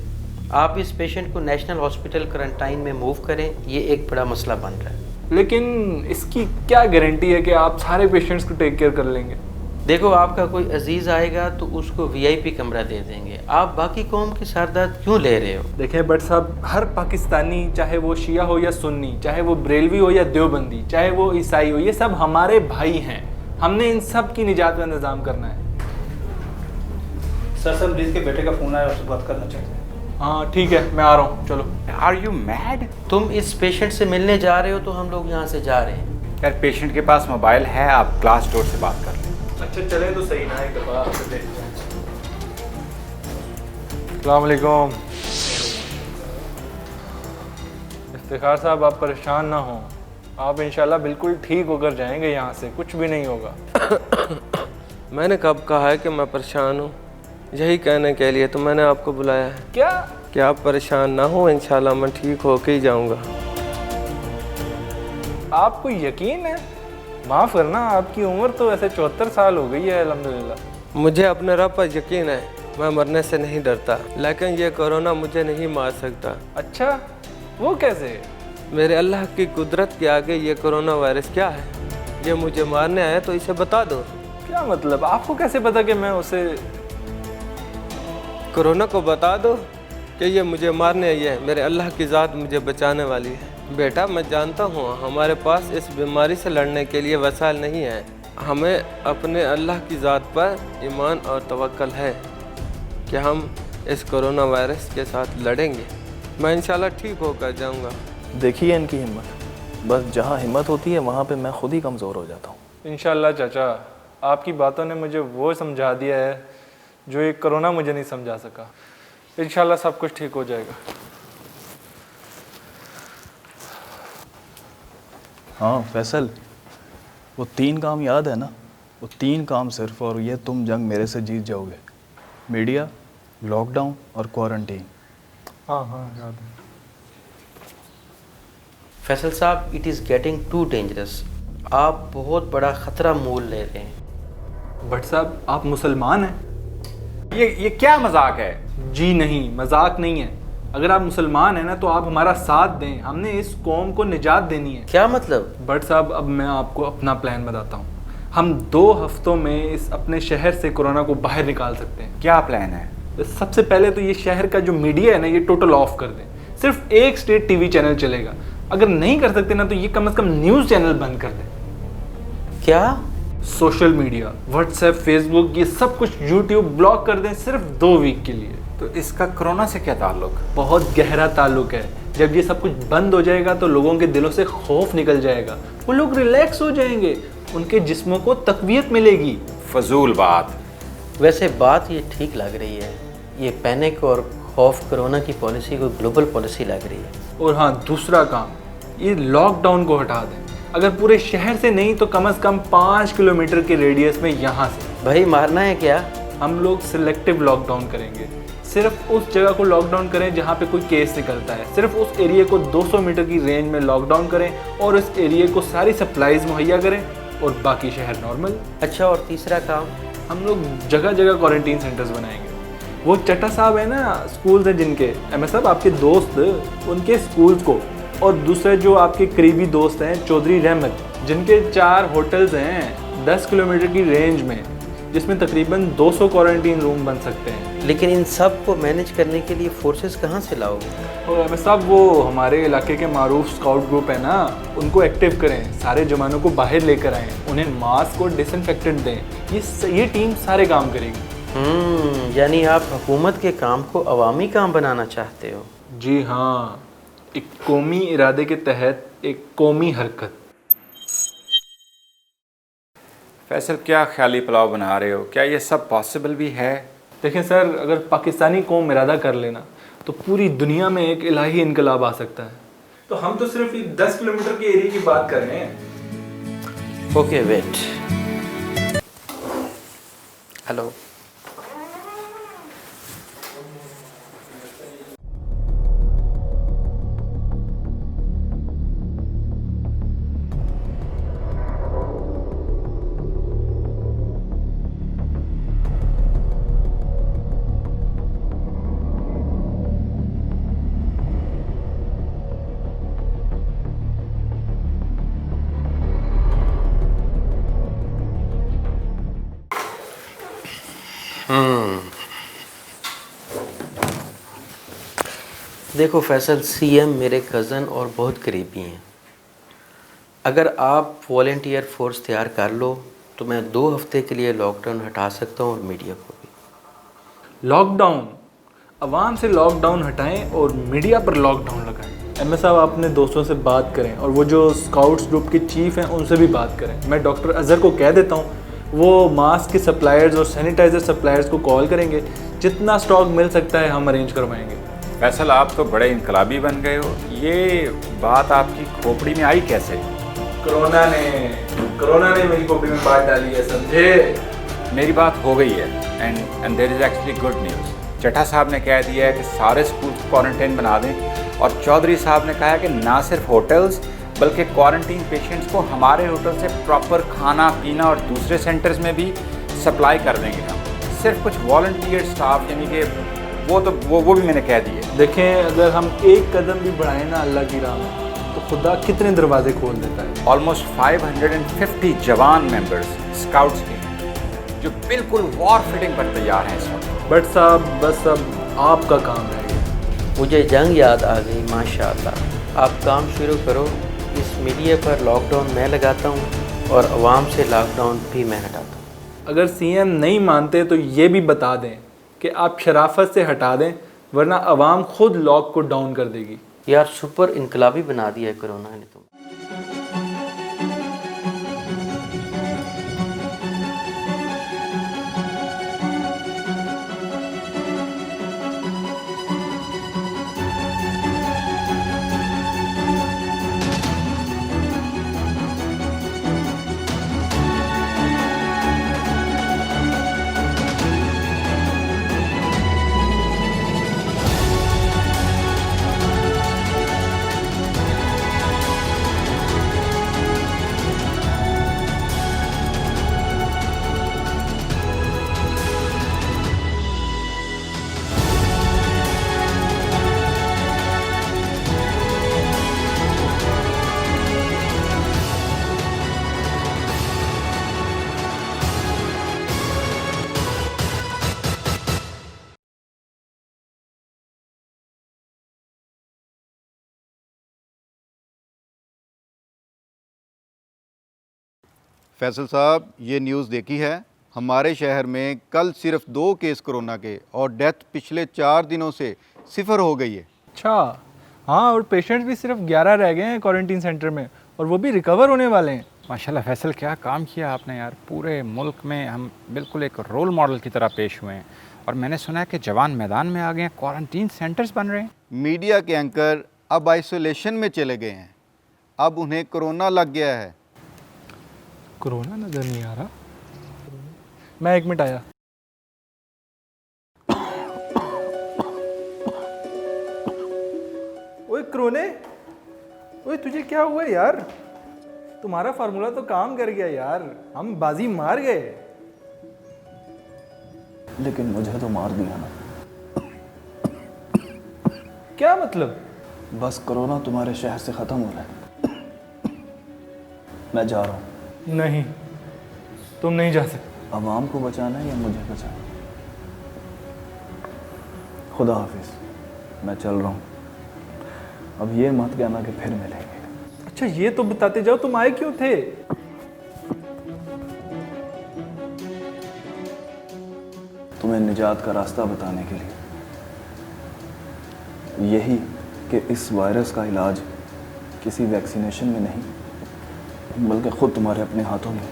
आप इस पेशेंट को नेशनल हॉस्पिटल क्वारंटाइन में मूव करें, ये एक बड़ा मसला बन रहा है। लेकिन इसकी क्या गारंटी है कि आप सारे पेशेंट्स को टेक केयर कर लेंगे? देखो, आपका कोई अजीज आएगा तो उसको वीआईपी कमरा दे देंगे, आप बाकी कौम की सरदर्द क्यों ले रहे हो? देखें बट साहब, हर पाकिस्तानी, चाहे वो शिया हो या सुन्नी, चाहे वो बरेलवी हो या देवबंदी, चाहे वो ईसाई हो, ये सब हमारे भाई हैं। हमने इन सब की निजात का इंतजाम करना है। सर मरीज के बेटे का फ़ोन आया, उससे बात करना चाहते हैं। हाँ ठीक है, मैं आ रहा हूँ, चलो। Are you mad? तुम इस पेशेंट से मिलने जा रहे हो तो हम लोग यहाँ से जा रहे हैं। यार पेशेंट के पास मोबाइल है, आप क्लास डोर से बात कर लें। अच्छा चले तो सही ना, एक दफ़ा आपसे देखते हैं। अस्सलाम वालेकुम। इफ्तिखार साहब, आप परेशान ना हो, आप इंशाल्लाह बिल्कुल ठीक होकर जाएंगे यहाँ से, कुछ भी नहीं होगा। मैंने कब कहा है कि मैं परेशान हूँ? यही कहने के लिए तो मैंने आपको बुलाया है। क्या? कि आप परेशान ना हो, इंशाल्लाह मैं ठीक होके ही जाऊँगा। आपको यकीन है? माफ़ करना, आपकी उम्र तो ऐसे 74 साल हो गई है अल्हम्दुलिल्लाह। मुझे अपने रब पर यकीन है, मैं मरने से नहीं डरता, लेकिन ये कोरोना मुझे नहीं मार सकता। अच्छा, वो कैसे? मेरे अल्लाह की कुदरत के आगे ये कोरोना वायरस क्या है? ये मुझे मारने आया तो इसे बता दो। क्या मतलब? आपको कैसे पता कि मैं उसे? कोरोना को बता दो कि ये मुझे मारने आई है, मेरे अल्लाह की ज़ात मुझे बचाने वाली है। बेटा, मैं जानता हूँ हमारे पास इस बीमारी से लड़ने के लिए वसाइल नहीं है, हमें अपने अल्लाह की ज़ात पर ईमान और तवक्कल है कि हम इस कोरोना वायरस के साथ लड़ेंगे। मैं इंशाल्लाह ठीक होकर जाऊँगा। देखिए इनकी हिम्मत, बस जहाँ हिम्मत होती है वहाँ पे मैं खुद ही कमज़ोर हो जाता हूँ। इंशाल्लाह चाचा, आपकी बातों ने मुझे वो समझा दिया है जो एक कोरोना मुझे नहीं समझा सका। इंशाल्लाह सब कुछ ठीक हो जाएगा। हाँ फैसल, वो 3 काम याद है ना? वो 3 काम सिर्फ, और ये तुम जंग मेरे से जीत जाओगे। मीडिया, लॉकडाउन और क्वारंटीन। हाँ हाँ याद है। फैसल साहब, it is getting too dangerous. आप बहुत बड़ा ख़तरा मोल ले रहे हैं। भट्ट साहब, आप मुसलमान हैं? ये क्या मजाक है? जी नहीं, मजाक नहीं है। अगर आप मुसलमान हैं ना तो आप हमारा साथ दें, हमने इस कौम को निजात देनी है। क्या मतलब? भट्ट साहब, अब मैं आपको अपना प्लान बताता हूँ। हम 2 हफ्तों में इस अपने शहर से कोरोना को बाहर निकाल सकते हैं। क्या प्लान है? तो सबसे पहले तो ये शहर का जो मीडिया है ना, ये टोटल ऑफ कर दें। सिर्फ एक स्टेट टीवी चैनल चलेगा। अगर नहीं कर सकते ना तो ये कम से कम न्यूज़ चैनल बंद कर दें। क्या? सोशल मीडिया, व्हाट्सएप, फेसबुक, ये सब कुछ यूट्यूब ब्लॉक कर दें सिर्फ 2 वीक के लिए। तो इसका कोरोना से क्या ताल्लुक? बहुत गहरा ताल्लुक है। जब ये सब कुछ बंद हो जाएगा तो लोगों के दिलों से खौफ निकल जाएगा, वो लोग रिलैक्स हो जाएंगे, उनके जिस्मों को तकवीयत मिलेगी। फजूल बात। वैसे बात ये ठीक लग रही है। ये पैनिक और खौफ कोरोना की पॉलिसी को ग्लोबल पॉलिसी लग रही है। और हाँ, दूसरा काम, ये लॉकडाउन को हटा दें। अगर पूरे शहर से नहीं तो कम से कम 5 किलोमीटर के रेडियस में यहाँ से। भाई मारना है क्या? हम लोग सिलेक्टिव लॉकडाउन करेंगे। सिर्फ उस जगह को लॉकडाउन करें जहाँ पे कोई केस निकलता है। सिर्फ उस एरिया को 200 मीटर की रेंज में लॉकडाउन करें और उस एरिया को सारी सप्लाईज मुहैया करें और बाकी शहर नॉर्मल। अच्छा, और तीसरा काम? हम लोग जगह जगह क्वारंटीन सेंटर्स बनाएंगे। वो चट्टा साहब है ना, स्कूल्स हैं जिनके, एम साहब आपके दोस्त, उनके स्कूल्स को, और दूसरे जो आपके करीबी दोस्त हैं चौधरी रहमत, जिनके 4 होटल्स हैं 10 किलोमीटर की रेंज में, जिसमें तकरीबन 200 क्वारंटीन रूम बन सकते हैं। लेकिन इन सब को मैनेज करने के लिए फोर्सेस कहाँ से लाओगे? और एम साहब, वो हमारे इलाके के मारूफ स्काउट ग्रुप है ना, उनको एक्टिव करें, सारे जवानों को बाहर लेकर आएँ, उन्हें मास्क और डिसइंफेक्टेंट दें। ये टीम सारे काम करेगी। यानी आप हुकूमत के काम को अवामी काम बनाना चाहते हो? जी हाँ, एक कौमी इरादे के तहत एक कौमी हरकत। फैसल, क्या ख्याली पुलाव बना रहे हो? क्या ये सब पॉसिबल भी है? देखें सर, अगर पाकिस्तानी कौम इरादा कर लेना तो पूरी दुनिया में एक इलाही इनकलाब आ सकता है। तो हम तो सिर्फ 10 किलोमीटर के एरिया की बात कर रहे हैं। Okay, wait. हेलो। देखो फैसल, सीएम मेरे कज़न और बहुत करीबी हैं। अगर आप वॉलंटियर फोर्स तैयार कर लो तो मैं 2 हफ्ते के लिए लॉकडाउन हटा सकता हूँ, और मीडिया को भी। लॉकडाउन, अवाम से लॉकडाउन हटाएं और मीडिया पर लॉकडाउन लगाएं। एम साहब, अपने दोस्तों से बात करें और वो जो स्काउट्स ग्रुप के चीफ हैं उनसे भी बात करें। मैं डॉक्टर अजहर को कह देता हूँ, वो मास्क के सप्लायर्स और सैनिटाइज़र सप्लायर्स को कॉल करेंगे। जितना स्टॉक मिल सकता है हम अरेंज करवाएंगे। फैसल, आप तो बड़े इनकलाबी बन गए हो। ये बात आपकी खोपड़ी में आई कैसे? कोरोना ने मेरी खोपड़ी में बात डाली है, समझे? मेरी बात हो गई है and there is actually good news. Chatta साहब ने कह दिया है कि सारे स्कूल क्वारंटाइन बना दें, और चौधरी साहब ने कहा है कि ना सिर्फ होटल्स बल्कि क्वारंटीन पेशेंट्स को हमारे होटल से प्रॉपर खाना पीना और दूसरे सेंटर्स में भी सप्लाई कर देंगे हम। सिर्फ कुछ वॉलंटियर स्टाफ, यानी कि वो भी मैंने कह दिए। देखें, अगर हम एक कदम भी बढ़ाएं ना अल्लाह की राह में तो खुदा कितने दरवाजे खोल देता है। ऑलमोस्ट 550 जवान मेंबर्स स्काउट्स के जो बिल्कुल वॉर फिटिंग पर तैयार हैं इस वक्त। बट साहब, बस अब आपका काम है। मुझे जंग याद आ गई, माशाअल्लाह। आप काम शुरू करो। इस मीडिया पर लॉकडाउन मैं लगाता हूँ और अवाम से लॉकडाउन भी मैं हटाता हूँ। अगर सीएम नहीं मानते तो ये भी बता दें कि आप शराफत से हटा दें, वरना अवाम खुद लॉक को डाउन कर देगी। यार, सुपर इनकलाबी बना दिया है कोरोना ने तुम। फैसल साहब, ये न्यूज़ देखी है? हमारे शहर में कल सिर्फ 2 केस कोरोना के और डेथ पिछले 4 दिनों से 0 हो गई है। अच्छा, हाँ, और पेशेंट्स भी सिर्फ 11 रह गए हैं क्वारंटीन सेंटर में, और वो भी रिकवर होने वाले हैं। माशाल्लाह फैसल, क्या काम किया आपने यार। पूरे मुल्क में हम बिल्कुल एक रोल मॉडल की तरह पेश हुए हैं, और मैंने सुना है कि जवान मैदान में आ गए हैं, क्वारंटीन सेंटर्स बन रहे हैं। मीडिया के एंकर अब आइसोलेशन में चले गए हैं, अब उन्हें कोरोना लग गया है। कोरोना नजर नहीं आ रहा, मैं 1 मिनट आया। ओए कोरोने, ओए तुझे क्या हुआ यार? तुम्हारा फार्मूला तो काम कर गया यार, हम बाजी मार गए। लेकिन मुझे तो मार दिया ना। क्या मतलब? बस कोरोना तुम्हारे शहर से ख़त्म हो रहा है। मैं जा रहा हूँ। नहीं, तुम नहीं जा सकते। अवाम को बचाना है या मुझे बचाना? खुदा हाफिज, मैं चल रहा हूँ। अब ये मत कहना कि फिर मिलेंगे। अच्छा, ये तो बताते जाओ, तुम आए क्यों थे? तुम्हें निजात का रास्ता बताने के लिए, यही कि इस वायरस का इलाज किसी वैक्सीनेशन में नहीं, बल्कि खुद तुम्हारे अपने हाथों में।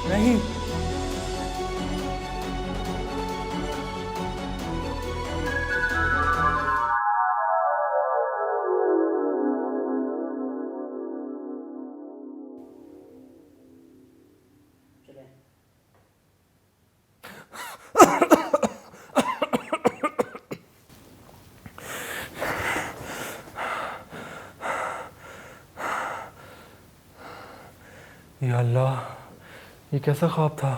नहीं, या अल्लाह, ये कैसा ख्वाब था?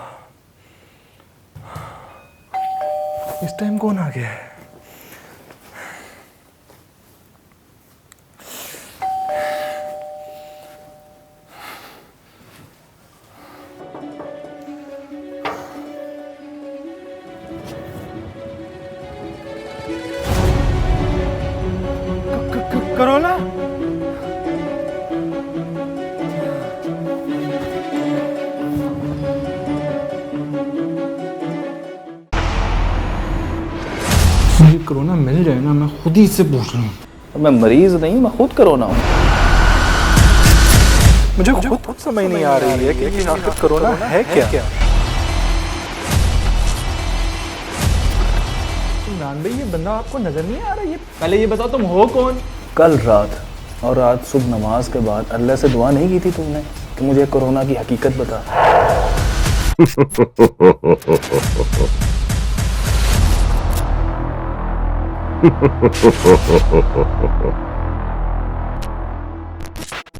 इस टाइम कौन आ गया है? कोरोना? मुझे कोरोना मिल जाए ना, मैं खुद ही इससे पूछ रहा हूँ। मैं मरीज नहीं, मैं खुद कोरोना हूँ। मुझे खुद समझ नहीं आ रही है कि ये आखिर कोरोना है क्या? इमरान भाई, ये बंदा आपको नजर नहीं आ रहा? ये पहले ये बताओ, तुम हो कौन? कल रात और आज सुबह नमाज के बाद अल्लाह से दुआ नहीं की थी तुमने कि मुझे कोरोना की हकीकत बता?